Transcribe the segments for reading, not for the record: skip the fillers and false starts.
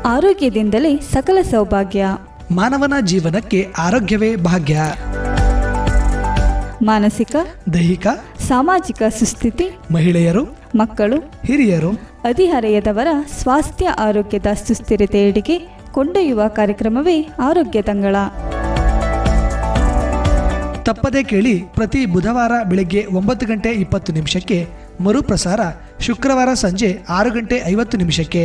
ಆರೋಗ್ಯದಿಂದಲೇ ಸಕಲ ಸೌಭಾಗ್ಯ. ಮಾನವನ ಜೀವನಕ್ಕೆ ಆರೋಗ್ಯವೇ ಭಾಗ್ಯ. ಮಾನಸಿಕ, ದೈಹಿಕ, ಸಾಮಾಜಿಕ ಸುಸ್ಥಿತಿ, ಮಹಿಳೆಯರು, ಮಕ್ಕಳು, ಹಿರಿಯರು, ಹದಿಹರೆಯದವರ ಸ್ವಾಸ್ಥ್ಯ ಆರೋಗ್ಯದ ಸುಸ್ಥಿರತೆಯೆಡೆಗೆ ಕೊಂಡೊಯ್ಯುವ ಕಾರ್ಯಕ್ರಮವೇ ಆರೋಗ್ಯ ತಂಗಳ. ತಪ್ಪದೇ ಕೇಳಿ. ಪ್ರತಿ ಬುಧವಾರ ಬೆಳಗ್ಗೆ 9:20 ಮರುಪ್ರಸಾರ ಶುಕ್ರವಾರ ಸಂಜೆ 6:50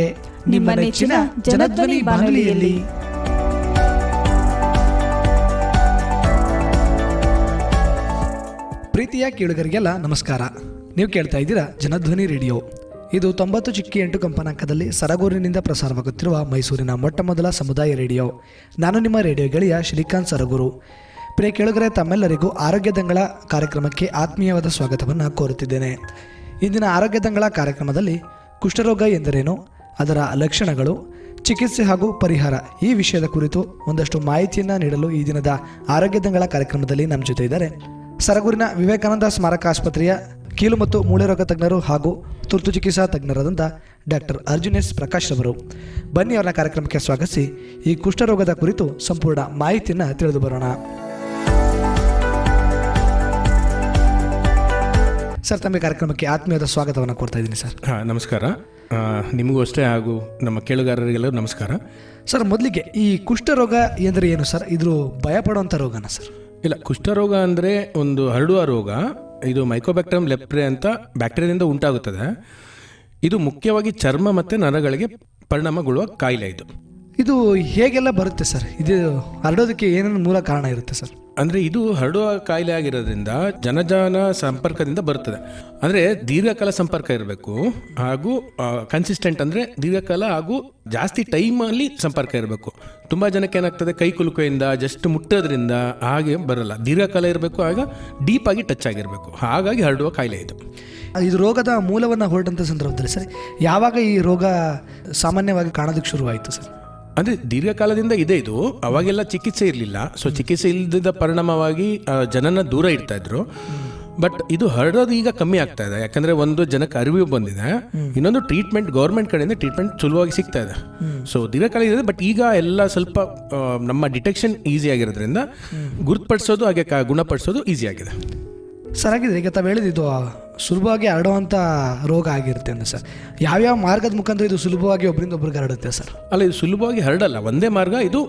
ನಿಮ್ಮ ನೆಚ್ಚಿನ ಜನಧ್ವನಿ ಬಾನುಲಿಯಲ್ಲಿ. ಪ್ರೀತಿಯ ಕೇಳುಗರಿಗೆಲ್ಲ ನಮಸ್ಕಾರ. ನೀವು ಕೇಳ್ತಾ ಇದ್ದೀರಾ ಜನಧ್ವನಿ ರೇಡಿಯೋ. ಇದು 90.8 ಕಂಪನಾಂಕದಲ್ಲಿ ಸರಗೂರಿನಿಂದ ಪ್ರಸಾರವಾಗುತ್ತಿರುವ ಮೈಸೂರಿನ ಮೊಟ್ಟಮೊದಲ ಸಮುದಾಯ ರೇಡಿಯೋ. ನಾನು ನಿಮ್ಮ ರೇಡಿಯೋ ಗೆಳೆಯ ಶ್ರೀಕಾಂತ್ ಸರಗೂರು. ಪ್ರಿಯ ಕೇಳುಗರೆ, ತಮ್ಮೆಲ್ಲರಿಗೂ ಆರೋಗ್ಯ ದಂಗಳ ಕಾರ್ಯಕ್ರಮಕ್ಕೆ ಆತ್ಮೀಯವಾದ ಸ್ವಾಗತವನ್ನು ಕೋರುತ್ತಿದ್ದೇನೆ. ಇಂದಿನ ಆರೋಗ್ಯ ದಂಗಳ ಕಾರ್ಯಕ್ರಮದಲ್ಲಿ ಕುಷ್ಠರೋಗ ಎಂದರೇನು, ಅದರ ಲಕ್ಷಣಗಳು, ಚಿಕಿತ್ಸೆ ಹಾಗೂ ಪರಿಹಾರ ಈ ವಿಷಯದ ಕುರಿತು ಒಂದಷ್ಟು ಮಾಹಿತಿಯನ್ನು ನೀಡಲು ಈ ದಿನದ ಆರೋಗ್ಯ ದಂಗಳ ಕಾರ್ಯಕ್ರಮದಲ್ಲಿ ನಮ್ಮ ಜೊತೆ ಇದ್ದಾರೆ ಸರಗೂರಿನ ವಿವೇಕಾನಂದ ಸ್ಮಾರಕ ಆಸ್ಪತ್ರೆಯ ಕೀಲು ಮತ್ತು ಮೂಳೆ ರೋಗ ತಜ್ಞರು ಹಾಗೂ ತುರ್ತು ಚಿಕಿತ್ಸಾ ತಜ್ಞರಾದಂಥ ಡಾಕ್ಟರ್ ಅರ್ಜುನ್ ಎಸ್ ಪ್ರಕಾಶ್ ರವರು. ಬನ್ನಿ ಅವರ ಕಾರ್ಯಕ್ರಮಕ್ಕೆ ಸ್ವಾಗತಿಸಿ ಈ ಕುಷ್ಠರೋಗದ ಕುರಿತು ಸಂಪೂರ್ಣ ಮಾಹಿತಿಯನ್ನು ತಿಳಿದು ಬರೋಣ. ಸರ್, ತಮ್ಮ ಕಾರ್ಯಕ್ರಮಕ್ಕೆ ಆತ್ಮೀಯವಾದ ಸ್ವಾಗತವನ್ನು ಕೋರ್ತಾ ಇದ್ದೀನಿ ಸರ್. ನಮಸ್ಕಾರ. ನಿಮಗೂ ಅಷ್ಟೇ ಹಾಗೂ ನಮ್ಮ ಕೇಳುಗಾರರಿಗೆಲ್ಲರೂ ನಮಸ್ಕಾರ. ಸರ್, ಮೊದಲಿಗೆ ಈ ಕುಷ್ಠರೋಗ ಎಂದರೆ ಏನು ಸರ್? ಇದು ಭಯಪಡುವಂಥ ರೋಗನ ಸರ್? ಇಲ್ಲ, ಕುಷ್ಠರೋಗ ಅಂದರೆ ಒಂದು ಹರಡುವ ರೋಗ. ಇದು ಮೈಕೋಬ್ಯಾಕ್ಟೀರಿಯಂ ಲೆಪ್ರೆ ಅಂತ ಬ್ಯಾಕ್ಟೀರಿಯಾದಿಂದ ಉಂಟಾಗುತ್ತದೆ. ಇದು ಮುಖ್ಯವಾಗಿ ಚರ್ಮ ಮತ್ತು ನರಗಳಿಗೆ ಪರಿಣಾಮಗೊಳ್ಳುವ ಕಾಯಿಲೆ. ಇದು ಹೇಗೆಲ್ಲ ಬರುತ್ತೆ ಸರ್? ಇದು ಹರಡೋದಕ್ಕೆ ಏನೇನು ಮೂಲ ಕಾರಣ ಇರುತ್ತೆ ಸರ್? ಅಂದರೆ ಇದು ಹರಡುವ ಕಾಯಿಲೆ ಆಗಿರೋದ್ರಿಂದ ಜನಜಾನ ಸಂಪರ್ಕದಿಂದ ಬರ್ತದೆ. ಅಂದರೆ ದೀರ್ಘಕಾಲ ಸಂಪರ್ಕ ಇರಬೇಕು ಹಾಗೂ ಕನ್ಸಿಸ್ಟೆಂಟ್, ಅಂದರೆ ದೀರ್ಘಕಾಲ ಹಾಗೂ ಜಾಸ್ತಿ ಟೈಮಲ್ಲಿ ಸಂಪರ್ಕ ಇರಬೇಕು. ತುಂಬ ಜನಕ್ಕೆ ಏನಾಗ್ತದೆ, ಕೈ ಕುಲುಕೆಯಿಂದ ಜಸ್ಟ್ ಮುಟ್ಟೋದ್ರಿಂದ ಹಾಗೆ ಬರಲ್ಲ. ದೀರ್ಘಕಾಲ ಇರಬೇಕು, ಆಗ ಡೀಪಾಗಿ ಟಚ್ ಆಗಿರಬೇಕು. ಹಾಗಾಗಿ ಹರಡುವ ಕಾಯಿಲೆ ಇದು. ಇದು ರೋಗದ ಮೂಲವನ್ನು ಹೊರಟಂಥ ಸಂದರ್ಭದಲ್ಲಿ ಸರ್ ಯಾವಾಗ ಈ ರೋಗ ಸಾಮಾನ್ಯವಾಗಿ ಕಾಣೋದಕ್ಕೆ ಶುರುವಾಯಿತು ಸರ್? ಅಂದರೆ ದೀರ್ಘಕಾಲದಿಂದ ಇದೆ ಇದು. ಅವಾಗೆಲ್ಲ ಚಿಕಿತ್ಸೆ ಇರಲಿಲ್ಲ. ಸೊ ಚಿಕಿತ್ಸೆ ಇಲ್ಲದ ಪರಿಣಾಮವಾಗಿ ಜನನ ದೂರ ಇಡ್ತಾ ಇದ್ರು. ಬಟ್ ಇದು ಹರಡೋದು ಈಗ ಕಮ್ಮಿ ಆಗ್ತಾ ಇದೆ. ಯಾಕಂದರೆ ಒಂದು ಜನಕ್ಕೆ ಅರಿವು ಬಂದಿದೆ, ಇನ್ನೊಂದು ಟ್ರೀಟ್ಮೆಂಟ್ ಗೌರ್ಮೆಂಟ್ ಕಡೆಯಿಂದ ಟ್ರೀಟ್ಮೆಂಟ್ ಸುಲಭವಾಗಿ ಸಿಗ್ತಾ ಇದೆ. ಸೊ ದೀರ್ಘಕಾಲ ಇದೆ. ಬಟ್ ಈಗ ಎಲ್ಲ ಸ್ವಲ್ಪ ನಮ್ಮ ಡಿಟೆಕ್ಷನ್ ಈಸಿ ಆಗಿರೋದ್ರಿಂದ ಗುರುತುಪಡಿಸೋದು ಹಾಗೆ ಗುಣಪಡಿಸೋದು ಈಸಿ ಆಗಿದೆ. ಸರ್, ಹಾಗಿದ್ರೆ ಈಗ ತಾವು ಹೇಳಿದ್ದು ಸುಲಭವಾಗಿ ಹರಡುವಂಥ ರೋಗ ಆಗಿರುತ್ತೆ ಅಂದರೆ ಸರ್, ಯಾವ್ಯಾವ ಮಾರ್ಗದ ಮುಖಾಂತರ ಇದು ಸುಲಭವಾಗಿ ಒಬ್ಬರಿಂದ ಒಬ್ರಿಗೆ ಹರಡುತ್ತೆ ಸರ್? ಅಲ್ಲ, ಇದು ಸುಲಭವಾಗಿ ಹರಡಲ್ಲ. ಒಂದೇ ಮಾರ್ಗ. ಇದು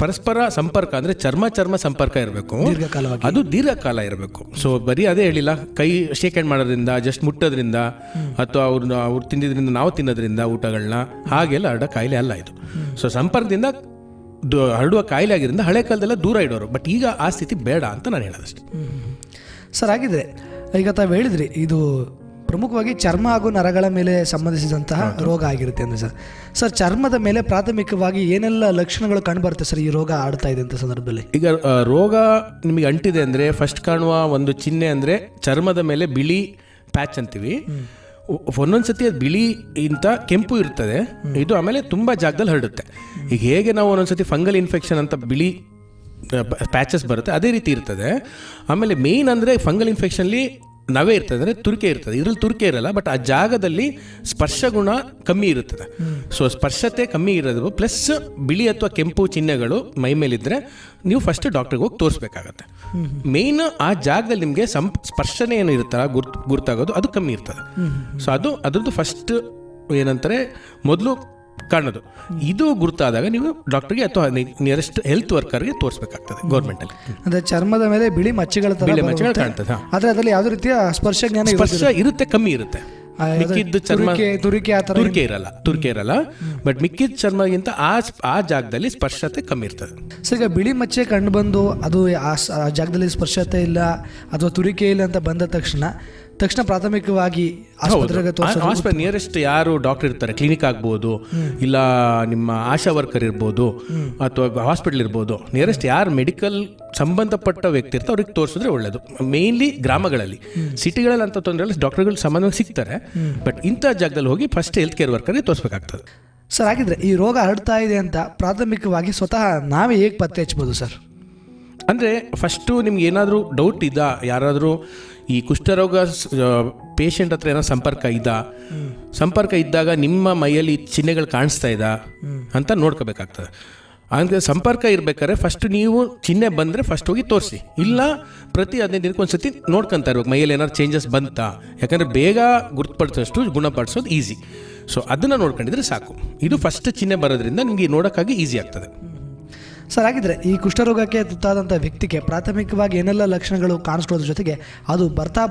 ಪರಸ್ಪರ ಸಂಪರ್ಕ, ಅಂದರೆ ಚರ್ಮ ಸಂಪರ್ಕ ಇರಬೇಕು, ದೀರ್ಘಕಾಲವಾಗಿ. ಅದು ದೀರ್ಘಕಾಲ ಇರಬೇಕು. ಸೊ ಬರೀ ಅದೇ ಹೇಳಿಲ್ಲ, ಕೈ ಶೇಕ್ ಹ್ಯಾಂಡ್ ಮಾಡೋದ್ರಿಂದ, ಜಸ್ಟ್ ಮುಟ್ಟೋದ್ರಿಂದ ಅಥವಾ ಅವ್ರು ತಿಂದಿದ್ರಿಂದ ನಾವು ತಿನ್ನೋದ್ರಿಂದ ಊಟಗಳನ್ನ ಹಾಗೆಲ್ಲ ಹರಡೋ ಕಾಯಿಲೆ ಅಲ್ಲ ಇದು. ಸೊ ಸಂಪರ್ಕದಿಂದ ಹರಡುವ ಕಾಯಿಲೆ ಆಗಿರೋದ್ರಿಂದ ಹಳೆ ಕಾಲದೆಲ್ಲ ದೂರ ಇಡೋರು. ಬಟ್ ಈಗ ಆ ಸ್ಥಿತಿ ಬೇಡ ಅಂತ ನಾನು ಹೇಳೋದಷ್ಟೇ. ಸರ್, ಹಾಗಿದ್ರೆ ಈಗ ತಾವು ಹೇಳಿದ್ರಿ ಇದು ಪ್ರಮುಖವಾಗಿ ಚರ್ಮ ಹಾಗೂ ನರಗಳ ಮೇಲೆ ಸಂಬಂಧಿಸಿದಂತಹ ರೋಗ ಆಗಿರುತ್ತೆ ಅಂದರೆ ಸರ್, ಚರ್ಮದ ಮೇಲೆ ಪ್ರಾಥಮಿಕವಾಗಿ ಏನೆಲ್ಲ ಲಕ್ಷಣಗಳು ಕಂಡುಬರುತ್ತೆ ಸರ್ ಈ ರೋಗ ಆಡ್ತಾ ಇದೆ ಅಂತ ಸಂದರ್ಭದಲ್ಲಿ? ಈಗ ರೋಗ ನಿಮಗೆ ಅಂಟಿದೆ ಅಂದರೆ ಫಸ್ಟ್ ಕಾಣುವ ಒಂದು ಚಿಹ್ನೆ ಅಂದರೆ ಚರ್ಮದ ಮೇಲೆ ಬಿಳಿ ಪ್ಯಾಚ್ ಅಂತೀವಿ. ಒಂದೊಂದ್ಸತಿ ಅದು ಬಿಳಿ ಇಂಥ ಕೆಂಪು ಇರ್ತದೆ ಇದು. ಆಮೇಲೆ ತುಂಬ ಜಾಗದಲ್ಲಿ ಹರಡುತ್ತೆ. ಈಗ ಹೇಗೆ ನಾವು ಒಂದೊಂದ್ಸತಿ ಫಂಗಲ್ ಇನ್ಫೆಕ್ಷನ್ ಅಂತ ಬಿಳಿ ಪ್ಯಾಚಸ್ ಬರುತ್ತೆ, ಅದೇ ರೀತಿ ಇರ್ತದೆ. ಆಮೇಲೆ ಮೇಯ್ನ್ ಅಂದರೆ ಫಂಗಲ್ ಇನ್ಫೆಕ್ಷನ್ಲಿ ನವೆ ಇರ್ತದೆ, ಅಂದರೆ ತುರಿಕೆ ಇರ್ತದೆ. ಇದರಲ್ಲಿ ತುರಿಕೆ ಇರಲ್ಲ, ಬಟ್ ಆ ಜಾಗದಲ್ಲಿ ಸ್ಪರ್ಶ ಗುಣ ಕಮ್ಮಿ ಇರುತ್ತದೆ. ಸೊ ಸ್ಪರ್ಶತೆ ಕಮ್ಮಿ ಇರೋದು ಪ್ಲಸ್ ಬಿಳಿ ಅಥವಾ ಕೆಂಪು ಚಿಹ್ನೆಗಳು ಮೈ ಮೇಲಿದ್ದರೆ ನೀವು ಫಸ್ಟ್ ಡಾಕ್ಟ್ರಿಗೆ ಹೋಗಿ ತೋರಿಸ್ಬೇಕಾಗತ್ತೆ. ಮೇಯ್ನ್ ಆ ಜಾಗದಲ್ಲಿ ನಿಮಗೆ ಸ್ಪರ್ಶನೆ ಏನು ಇರುತ್ತಲ್ಲ ಗುರ್ತಾಗೋದು ಅದು ಕಮ್ಮಿ ಇರ್ತದೆ. ಸೊ ಅದ್ರದ್ದು ಫಸ್ಟ್ ಏನಂತಾರೆ ಮೊದಲು ಕಾಣೋದು. ಇದು ಗುರುತಾದಾಗ ನೀವು ಡಾಕ್ಟರ್ಗೆ ಅಥವಾ ನಿಯರೆಸ್ಟ್ ಹೆಲ್ತ್ ವರ್ಕರ್ಗೆ ತೋರಿಸಬೇಕಾಗ್ತದೆ ಗೌರ್ಮೆಂಟಲ್ಲಿ. ಅಂದರೆ ಚರ್ಮದ ಮೇಲೆ ಬಿಳಿ ಮಚ್ಚೆಗಳು ಕಾಣ್ತದೆ, ಆದರೆ ಅದರಲ್ಲಿ ಯಾವುದೇ ರೀತಿಯ ಸ್ಪರ್ಶ ಇರುತ್ತೆ, ಕಮ್ಮಿ ಇರುತ್ತೆ. ಮಿಕ್ಕಿದ್ದು ಚರ್ಮ ತುರಿಕೆ ಇರಲ್ಲ, ಬಟ್ ಮಿಕ್ಕಿದ ಚರ್ಮಗಿಂತ ಆ ಜಾಗದಲ್ಲಿ ಸ್ಪರ್ಶತೆ ಕಮ್ಮಿ ಇರ್ತದೆ. ಸೊ ಈಗ ಬಿಳಿ ಮಚ್ಚೆ ಕಂಡು ಬಂದು ಅದು ಆ ಜಾಗದಲ್ಲಿ ಸ್ಪರ್ಶತೆ ಇಲ್ಲ ಅಥವಾ ತುರಿಕೆ ಇಲ್ಲ ಅಂತ ಬಂದ ತಕ್ಷಣ ಪ್ರಾಥಮಿಕವಾಗಿ ನಿಯರೆಸ್ಟ್ ಯಾರು ಡಾಕ್ಟರ್ ಇರ್ತಾರೆ, ಕ್ಲಿನಿಕ್ ಆಗ್ಬೋದು, ಇಲ್ಲ ನಿಮ್ಮ ಆಶಾ ವರ್ಕರ್ ಇರ್ಬೋದು, ಅಥವಾ ಹಾಸ್ಪಿಟಲ್ ಇರ್ಬೋದು, ನಿಯರೆಸ್ಟ್ ಯಾರು ಮೆಡಿಕಲ್ ಸಂಬಂಧಪಟ್ಟ ವ್ಯಕ್ತಿ ಇರ್ತಾರೆ ಅವ್ರಿಗೆ ತೋರಿಸಿದ್ರೆ ಒಳ್ಳೇದು. ಮೇನ್ಲಿ ಗ್ರಾಮಗಳಲ್ಲಿ, ಸಿಟಿಗಳಲ್ಲಿ ಅಂತ ತೊಂದರೆ ಡಾಕ್ಟರ್ಗಳು ಸಾಮಾನ್ಯವಾಗಿ ಸಿಗ್ತಾರೆ. ಬಟ್ ಇಂಥ ಜಾಗದಲ್ಲಿ ಹೋಗಿ ಫಸ್ಟ್ ಹೆಲ್ತ್ ಕೇರ್ ವರ್ಕರ್ಗೆ ತೋರಿಸ್ಬೇಕಾಗ್ತದೆ. ಸರ್, ಹಾಗಿದ್ರೆ ಈ ರೋಗ ಹರಡ್ತಾ ಇದೆ ಅಂತ ಪ್ರಾಥಮಿಕವಾಗಿ ಸ್ವತಃ ನಾವೇ ಹೇಗೆ ಪತ್ತೆ ಹಚ್ಬೋದು ಸರ್? ಅಂದರೆ ಫಸ್ಟು ನಿಮ್ಗೆ ಏನಾದರೂ ಡೌಟ್ ಯಾರಾದರೂ ಈ ಕುಷ್ಠರೋಗ ಪೇಷಂಟ್ ಹತ್ರ ಏನೋ ಸಂಪರ್ಕ ಇದ್ದಾಗ ನಿಮ್ಮ ಮೈಯಲ್ಲಿ ಚಿಹ್ನೆಗಳು ಕಾಣಿಸ್ತಾ ಇದ್ದ ಅಂತ ನೋಡ್ಕೋಬೇಕಾಗ್ತದೆ. ಅಂದರೆ ಸಂಪರ್ಕ ಇರ್ಬೇಕಾದ್ರೆ ಫಸ್ಟ್ ನೀವು ಚಿಹ್ನೆ ಬಂದರೆ ಫಸ್ಟ್ ಹೋಗಿ ತೋರಿಸಿ, ಇಲ್ಲ ಪ್ರತಿ 15 ದಿನಕ್ಕೆ ಒಂದ್ಸತಿ ನೋಡ್ಕೊತಾ ಇರ್ಬೇಕು ಮೈಯಲ್ಲಿ ಏನಾದ್ರು ಚೇಂಜಸ್ ಬಂತಾ. ಯಾಕಂದರೆ ಬೇಗ ಗುರುತುಪಡಿಸೋಷ್ಟು ಗುಣಪಡಿಸೋದು ಈಸಿ. ಸೊ ಅದನ್ನು ನೋಡ್ಕೊಂಡಿದ್ರೆ ಸಾಕು. ಇದು ಫಸ್ಟ್ ಚಿಹ್ನೆ ಬರೋದ್ರಿಂದ ನಿಮಗೆ ನೋಡೋಕ್ಕಾಗಿ ಈಸಿ ಆಗ್ತದೆ. ಸರ್, ಹಾಗಿದ್ರೆ ಈ ಕುಷ್ಠರೋಗಕ್ಕೆ ತುತ್ತಾದಂಥ ವ್ಯಕ್ತಿಗೆ ಪ್ರಾಥಮಿಕವಾಗಿ ಏನೆಲ್ಲ ಲಕ್ಷಣಗಳು ಕಾಣಿಸ್ಕೊಳ್ಳೋದ್ರ ಜೊತೆಗೆ ಅದು ಬರ್ತಾ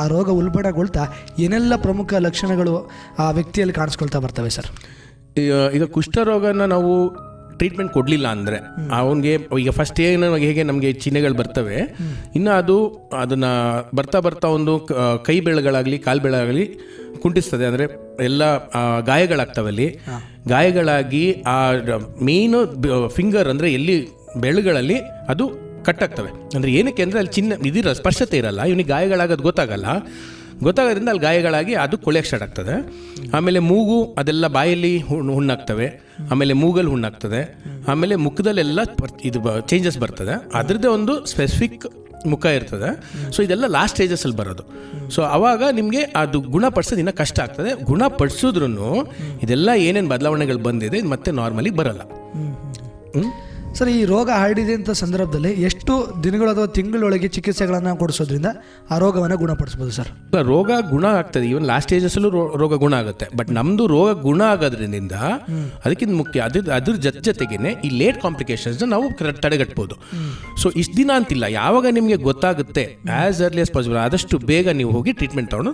ಆ ರೋಗ ಉಲ್ಬಣಗೊಳ್ತಾ ಏನೆಲ್ಲ ಪ್ರಮುಖ ಲಕ್ಷಣಗಳು ಆ ವ್ಯಕ್ತಿಯಲ್ಲಿ ಕಾಣಿಸ್ಕೊಳ್ತಾ ಬರ್ತವೆ ಸರ್? ಈಗ ಕುಷ್ಠರೋಗನ ನಾವು ಟ್ರೀಟ್ಮೆಂಟ್ ಕೊಡಲಿಲ್ಲ ಅಂದರೆ ಅವನಿಗೆ ಈಗ ಫಸ್ಟ್ ಹೇಗೆ ನಮಗೆ ಚಿಹ್ನೆಗಳು ಬರ್ತವೆ, ಇನ್ನು ಅದನ್ನು ಬರ್ತಾ ಒಂದು ಕೈ ಬೆರಳುಗಳಾಗಲಿ ಕಾಲು ಬೆರಳಾಗಲಿ ಕುಂಟಿಸ್ತದೆ. ಅಂದರೆ ಎಲ್ಲ ಗಾಯಗಳಾಗ್ತವೆ. ಅಲ್ಲಿ ಗಾಯಗಳಾಗಿ ಆ ಮೇಯ್ನು ಫಿಂಗರ್ ಅಂದರೆ ಎಲ್ಲಿ ಬೆರಳುಗಳಲ್ಲಿ ಅದು ಕಟ್ಟಾಗ್ತವೆ. ಅಂದರೆ ಏನಕ್ಕೆ ಅಂದರೆ ಅಲ್ಲಿ ಇದಿರಲ್ಲ, ಸ್ಪರ್ಶತೆ ಇರಲ್ಲ, ಇವನಿಗೆ ಗಾಯಗಳಾಗೋದು ಗೊತ್ತಾಗೋದ್ರಿಂದ ಅಲ್ಲಿ ಗಾಯಗಳಾಗಿ ಅದು ಕೊಳೆಯಕ್ಕೆ ಸ್ಟಾರ್ಟ್ ಆಗ್ತದೆ. ಆಮೇಲೆ ಮೂಗು ಅದೆಲ್ಲ ಬಾಯಲ್ಲಿ ಹುಣ್ಣಾಗ್ತವೆ, ಆಮೇಲೆ ಮೂಗಲ್ಲಿ ಹುಣ್ಣಾಗ್ತದೆ, ಆಮೇಲೆ ಮುಖದಲ್ಲೆಲ್ಲ ಇದು ಚೇಂಜಸ್ ಬರ್ತದೆ. ಅದರದ್ದೇ ಒಂದು ಸ್ಪೆಸಿಫಿಕ್ ಮುಖ ಇರ್ತದೆ. ಸೊ ಇದೆಲ್ಲ ಲಾಸ್ಟ್ ಸ್ಟೇಜಸಲ್ಲಿ ಬರೋದು. ಸೊ ಆವಾಗ ನಿಮಗೆ ಅದು ಗುಣಪಡಿಸೋದು ಇನ್ನೂ ಕಷ್ಟ ಆಗ್ತದೆ. ಗುಣಪಡಿಸಿದ್ರೂ ಇದೆಲ್ಲ ಏನೇನು ಬದಲಾವಣೆಗಳು ಬಂದಿದೆ ಮತ್ತೆ ನಾರ್ಮಲಿ ಬರಲ್ಲ. ಸರ್, ಈ ರೋಗ ಹರಡಿದೆ ಅಂತ ಸಂದರ್ಭದಲ್ಲಿ ಎಷ್ಟು ದಿನಗಳು ಅಥವಾ ತಿಂಗಳೊಳಗೆ ಚಿಕಿತ್ಸೆಗಳನ್ನು ಕೊಡಿಸೋದ್ರಿಂದ ಆ ರೋಗವನ್ನು ಗುಣಪಡಿಸ್ಬೋದು ಸರ್? ರೋಗ ಗುಣ ಆಗ್ತದೆ, ಈವನ್ ಲಾಸ್ಟ್ ಸ್ಟೇಜಸ್ಸಲ್ಲೂ ರೋಗ ಗುಣ ಆಗುತ್ತೆ. ಬಟ್ ನಮ್ಮದು ರೋಗ ಗುಣ ಆಗೋದ್ರಿಂದ ಅದಕ್ಕಿಂತ ಮುಖ್ಯ ಅದ್ರ ಜೊತೆಗೇನೆ ಈ ಲೇಟ್ ಕಾಂಪ್ಲಿಕೇಶನ್ಸ್ನ ನಾವು ತಡೆಗಟ್ಬೋದು. ಸೊ ಇಷ್ಟು ದಿನ ಅಂತಿಲ್ಲ, ಯಾವಾಗ ನಿಮಗೆ ಗೊತ್ತಾಗುತ್ತೆ ಆ್ಯಸ್ ಅರ್ಲಿ ಆಸ್ ಪಾಸಿಬಲ್ ಆದಷ್ಟು ಬೇಗ ನೀವು ಹೋಗಿ ಟ್ರೀಟ್ಮೆಂಟ್ ತೊಗೊಂಡು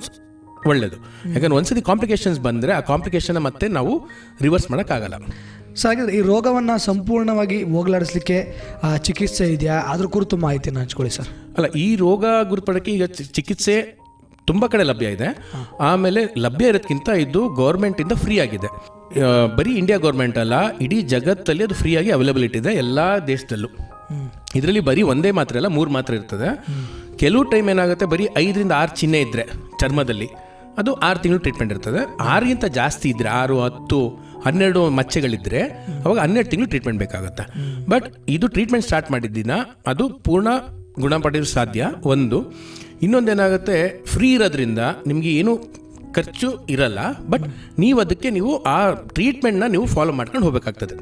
ಒಳ್ಳೆಯದು. ಯಾಕಂದ್ರೆ ಒಂದ್ಸತಿ ಕಾಂಪ್ಲಿಕೇಶನ್ಸ್ ಬಂದರೆ ಆ ಕಾಂಪ್ಲಿಕೇಶನ್ ಮತ್ತೆ ನಾವು ರಿವರ್ಸ್ ಮಾಡೋಕ್ಕಾಗಲ್ಲ. ಸರ್, ಹಾಗಿದ್ರೆ ಈ ರೋಗವನ್ನು ಸಂಪೂರ್ಣವಾಗಿ ಹೋಗಲಾಡಿಸ್ಲಿಕ್ಕೆ ಚಿಕಿತ್ಸೆ ಇದೆಯಾ? ಅದ್ರ ಕುರಿತು ಮಾಹಿತಿಯನ್ನು ಹಂಚ್ಕೊಳ್ಳಿ ಸರ್. ಅಲ್ಲ, ಈ ರೋಗ ಗುರುಪಡಕ್ಕೆ ಈಗ ಚಿಕಿತ್ಸೆ ತುಂಬ ಕಡೆ ಲಭ್ಯ ಇದೆ. ಆಮೇಲೆ ಲಭ್ಯ ಇರೋದಕ್ಕಿಂತ ಇದು ಗೌರ್ಮೆಂಟಿಂದ ಫ್ರೀ ಆಗಿದೆ. ಬರೀ ಇಂಡಿಯಾ ಗೌರ್ಮೆಂಟ್ ಅಲ್ಲ, ಇಡೀ ಜಗತ್ತಲ್ಲಿ ಅದು ಫ್ರೀಯಾಗಿ ಅವೈಲಬಿಲಿಟಿ ಇದೆ ಎಲ್ಲ ದೇಶದಲ್ಲೂ. ಇದರಲ್ಲಿ ಬರೀ ಒಂದೇ ಮಾತ್ರೆ ಅಲ್ಲ, 3 ಮಾತ್ರೆ ಇರ್ತದೆ. ಕೆಲವು ಟೈಮ್ ಏನಾಗುತ್ತೆ, ಬರೀ 5 ರಿಂದ 6 ಚಿಹ್ನೆ ಇದ್ದರೆ ಚರ್ಮದಲ್ಲಿ ಅದು 6 ತಿಂಗಳು ಟ್ರೀಟ್ಮೆಂಟ್ ಇರ್ತದೆ. 6ಗಿಂತ ಜಾಸ್ತಿ ಇದ್ದರೆ 6, 10, 12 ಮಚ್ಚೆಗಳಿದ್ದರೆ ಅವಾಗ 12 ತಿಂಗಳು ಟ್ರೀಟ್ಮೆಂಟ್ ಬೇಕಾಗುತ್ತೆ. ಬಟ್ ಇದು ಟ್ರೀಟ್ಮೆಂಟ್ ಸ್ಟಾರ್ಟ್ ಮಾಡಿದ್ದಿನ ಅದು ಪೂರ್ಣ ಗುಣಪಡಿಸಲು ಸಾಧ್ಯ. ಇನ್ನೊಂದೇನಾಗುತ್ತೆ, ಫ್ರೀ ಇರೋದ್ರಿಂದ ನಿಮಗೆ ಏನು ಖರ್ಚು ಇರಲ್ಲ. ಬಟ್ ನೀವು ಆ ಟ್ರೀಟ್ಮೆಂಟ್ನ ನೀವು ಫಾಲೋ ಮಾಡ್ಕೊಂಡು ಹೋಗಬೇಕಾಗ್ತದೆ.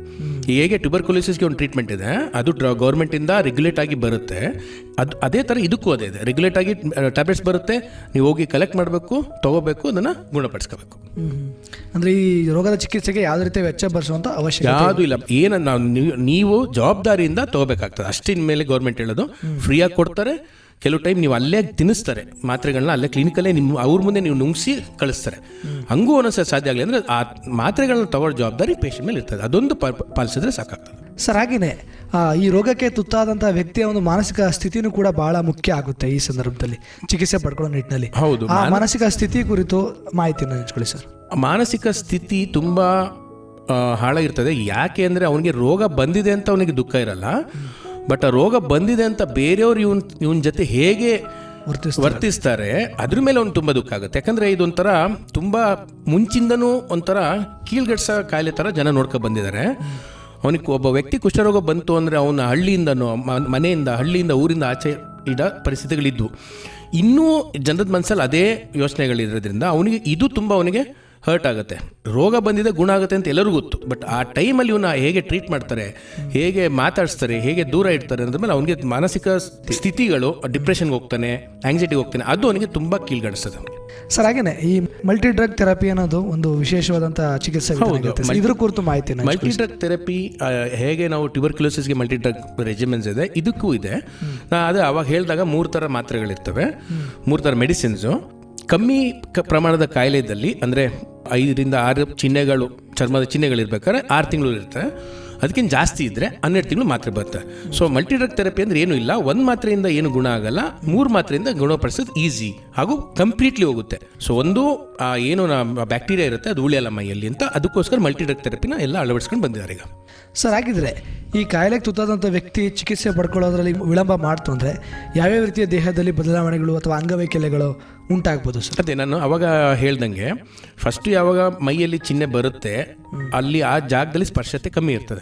ಹೇಗೆ ಟ್ಯೂಬರ್ಕುಲೋಸಿಸ್ಗೆ ಒಂದು ಟ್ರೀಟ್ಮೆಂಟ್ ಇದೆ, ಅದು ಗೌರ್ಮೆಂಟಿಂದ ರೆಗ್ಯುಲೇಟ್ ಆಗಿ ಬರುತ್ತೆ. ಅದೇ ಥರ ಇದಕ್ಕೂ ಅದೇ ಇದೆ, ರೆಗ್ಯುಲೇಟ್ ಆಗಿ ಟ್ಯಾಬ್ಲೆಟ್ಸ್ ಬರುತ್ತೆ. ನೀವು ಹೋಗಿ ಕಲೆಕ್ಟ್ ಮಾಡಬೇಕು, ತೊಗೋಬೇಕು, ಅದನ್ನು ಗುಣಪಡಿಸ್ಕೋಬೇಕು. ಅಂದರೆ ಈ ರೋಗದ ಚಿಕಿತ್ಸೆಗೆ ಯಾವುದೇ ರೀತಿ ವೆಚ್ಚ ಭರಿಸುವಂಥ ಅವಶ್ಯಕತೆ ಯಾವುದೂ ಇಲ್ಲ. ನೀವು ಜವಾಬ್ದಾರಿಯಿಂದ ತೊಗೋಬೇಕಾಗ್ತದೆ. ಅಷ್ಟಿನ ಮೇಲೆ ಗೌರ್ಮೆಂಟ್ ಹೇಳೋದು ಫ್ರೀಯಾಗಿ ಕೊಡ್ತಾರೆ. ಕೆಲವು ಟೈಮ್ ನೀವು ಅಲ್ಲೇ ತಿನ್ನಿಸ್ತಾರೆ ಮಾತ್ರೆಗಳನ್ನ, ಅಲ್ಲೇ ಕ್ಲಿನಿಕಲ್ಲೇ ಅವ್ರ ಮುಂದೆ ನೀವು ನುಂಗಿಸಿ ಕಳಿಸ್ತಾರೆ. ಹಂಗೂ ಒಂದೊಂದ್ಸರಿ ಸಾಧ್ಯ ಆಗಲಿ ಅಂದರೆ ಆ ಮಾತ್ರೆಗಳನ್ನ ತಗೊಳ್ಳೋ ಜವಾಬ್ದಾರಿ ಪೇಷಂಟ್ ಮೇಲೆ ಇರ್ತದೆ. ಅದೊಂದು ಪಾಲಿಸಿದ್ರೆ ಸಾಕಾಗ್ತದೆ. ಸರ್, ಹಾಗೆಯೇ ಈ ರೋಗಕ್ಕೆ ತುತ್ತಾದಂಥ ವ್ಯಕ್ತಿಯ ಒಂದು ಮಾನಸಿಕ ಸ್ಥಿತಿನೂ ಕೂಡ ಬಹಳ ಮುಖ್ಯ ಆಗುತ್ತೆ ಈ ಸಂದರ್ಭದಲ್ಲಿ ಚಿಕಿತ್ಸೆ ಪಡ್ಕೊಳ್ಳೋ ನಿಟ್ಟಿನಲ್ಲಿ. ಹೌದು, ಆ ಮಾನಸಿಕ ಸ್ಥಿತಿ ಕುರಿತು ಮಾಹಿತಿಯನ್ನು ಹಂಚ್ಕೊಳ್ಳಿ ಸರ್. ಮಾನಸಿಕ ಸ್ಥಿತಿ ತುಂಬ ಹಾಳಾಗಿರ್ತದೆ. ಯಾಕೆ ಅಂದರೆ ಅವನಿಗೆ ರೋಗ ಬಂದಿದೆ ಅಂತ ಅವನಿಗೆ ದುಃಖ ಇರಲ್ಲ. ಬಟ್ ಆ ರೋಗ ಬಂದಿದೆ ಅಂತ ಬೇರೆಯವ್ರು ಇವನ್ ಜೊತೆ ಹೇಗೆ ವರ್ತಿಸ್ತಾರೆ ಅದ್ರ ಮೇಲೆ ಅವ್ನು ತುಂಬ ದುಃಖ ಆಗುತ್ತೆ. ಯಾಕಂದರೆ ಇದೊಂಥರ ತುಂಬ ಮುಂಚಿಂದನೂ ಒಂಥರ ಕೀಳ್ಗಡ್ಸ ಕಾಯಿಲೆ ಥರ ಜನ ನೋಡ್ಕೊ ಬಂದಿದ್ದಾರೆ. ಅವನಿಗೆ ಒಬ್ಬ ವ್ಯಕ್ತಿ ಕುಷ್ಠರೋಗ ಬಂತು ಅಂದರೆ ಅವನ ಹಳ್ಳಿಯಿಂದ ಊರಿಂದ ಆಚೆ ಇಡೋ ಪರಿಸ್ಥಿತಿಗಳಿದ್ವು. ಇನ್ನೂ ಜನದ ಮನಸ್ಸಲ್ಲಿ ಅದೇ ಯೋಚನೆಗಳಿರೋದ್ರಿಂದ ಇದು ತುಂಬ ಅವನಿಗೆ ಹರ್ಟ್ ಆಗುತ್ತೆ. ರೋಗ ಬಂದಿದೆ, ಗುಣ ಆಗುತ್ತೆ ಅಂತ ಎಲ್ಲರಿಗೂ ಗೊತ್ತು. ಬಟ್ ಆ ಟೈಮಲ್ಲಿ ಇವನ್ನ ಹೇಗೆ ಟ್ರೀಟ್ ಮಾಡ್ತಾರೆ, ಹೇಗೆ ಮಾತಾಡಿಸ್ತಾರೆ, ಹೇಗೆ ದೂರ ಇಡ್ತಾರೆ ಅಂದ್ರ ಮೇಲೆ ಅವನಿಗೆ ಮಾನಸಿಕ ಸ್ಥಿತಿಗಳು, ಡಿಪ್ರೆಷನ್ಗೆ ಹೋಗ್ತಾನೆ, ಆಂಗ್ಸೈಟಿಗೆ ಹೋಗ್ತಾನೆ. ಅದು ಅವನಿಗೆ ತುಂಬ ಕೀಳ್ಗಡಿಸ್ತದೆ. ಸರ್, ಹಾಗೇನೆ ಈ ಮಲ್ಟಿ ಡ್ರಗ್ ಥೆರಪಿ ಅನ್ನೋದು ಒಂದು ವಿಶೇಷವಾದಂಥ ಚಿಕಿತ್ಸೆ. ಇದ್ರ ಕುರಿತು ಮಾಹಿತಿ. ಮಲ್ಟಿ ಡ್ರಗ್ ಥೆರಪಿ ಹೇಗೆ ನಾವು ಟ್ಯೂಬರ್ಕ್ಯುಲೋಸಿಸ್ಗೆ ಮಲ್ಟಿ ಡ್ರಗ್ ರೆಜಿಮೆನ್ಸ್ ಇದೆ, ಇದಕ್ಕೂ ಇದೆ. ಅದು ಅವಾಗ ಹೇಳಿದಾಗ 3 ಥರ ಮಾತ್ರೆಗಳಿರ್ತವೆ, 3 ಥರ ಮೆಡಿಸಿನ್ಸು. ಕಮ್ಮಿ ಪ್ರಮಾಣದ ಕಾಯಿಲೆ ಇದ್ದಲ್ಲಿ, ಅಂದರೆ 5 ರಿಂದ 6 ಚಿಹ್ನೆಗಳು, ಚರ್ಮದ ಚಿಹ್ನೆಗಳಿರ್ಬೇಕಾದ್ರೆ 6 ತಿಂಗಳು ಇರುತ್ತೆ. ಅದಕ್ಕಿಂತ ಜಾಸ್ತಿ ಇದ್ದರೆ 12 ತಿಂಗಳು ಮಾತ್ರೆ ಬರುತ್ತೆ. ಸೊ ಮಲ್ಟಿ ಡ್ರಗ್ ಥೆರಪಿ ಅಂದರೆ ಏನೂ ಇಲ್ಲ, 1 ಮಾತ್ರೆಯಿಂದ ಏನು ಗುಣ ಆಗಲ್ಲ, 3 ಮಾತ್ರೆಯಿಂದ ಗುಣಪಡಿಸೋದು ಈಸಿ ಹಾಗೂ ಕಂಪ್ಲೀಟ್ಲಿ ಹೋಗುತ್ತೆ. ಸೊ ಏನು ಬ್ಯಾಕ್ಟೀರಿಯಾ ಇರುತ್ತೆ ಅದು ಉಳಿಯಲ್ಲ ಮೈಯಲ್ಲಿ ಅಂತ, ಅದಕ್ಕೋಸ್ಕರ ಮಲ್ಟಿ ಡ್ರಗ್ ಥೆರಪಿನ ಎಲ್ಲ ಅಳವಡಿಸ್ಕೊಂಡು ಬಂದಿದ್ದಾರೆ ಈಗ. ಸರ್, ಹಾಗಿದ್ರೆ ಈ ಕಾಯಿಲೆಗೆ ತುತ್ತಾದಂಥ ವ್ಯಕ್ತಿ ಚಿಕಿತ್ಸೆ ಪಡ್ಕೊಳ್ಳೋದ್ರಲ್ಲಿ ವಿಳಂಬ ಮಾಡ್ತು ಅಂದರೆ ಯಾವ್ಯಾವ ರೀತಿಯ ದೇಹದಲ್ಲಿ ಬದಲಾವಣೆಗಳು ಅಥವಾ ಅಂಗವೈಕಲ್ಯಗಳು ಉಂಟಾಗ್ಬೋದು ಸರ್? ಅದೇ ನಾನು ಅವಾಗ ಹೇಳ್ದಂಗೆ, ಫಸ್ಟು ಯಾವಾಗ ಮೈಯಲ್ಲಿ ಚಿಹ್ನೆ ಬರುತ್ತೆ ಅಲ್ಲಿ ಆ ಜಾಗದಲ್ಲಿ ಸ್ಪರ್ಶತೆ ಕಮ್ಮಿ ಇರ್ತದೆ.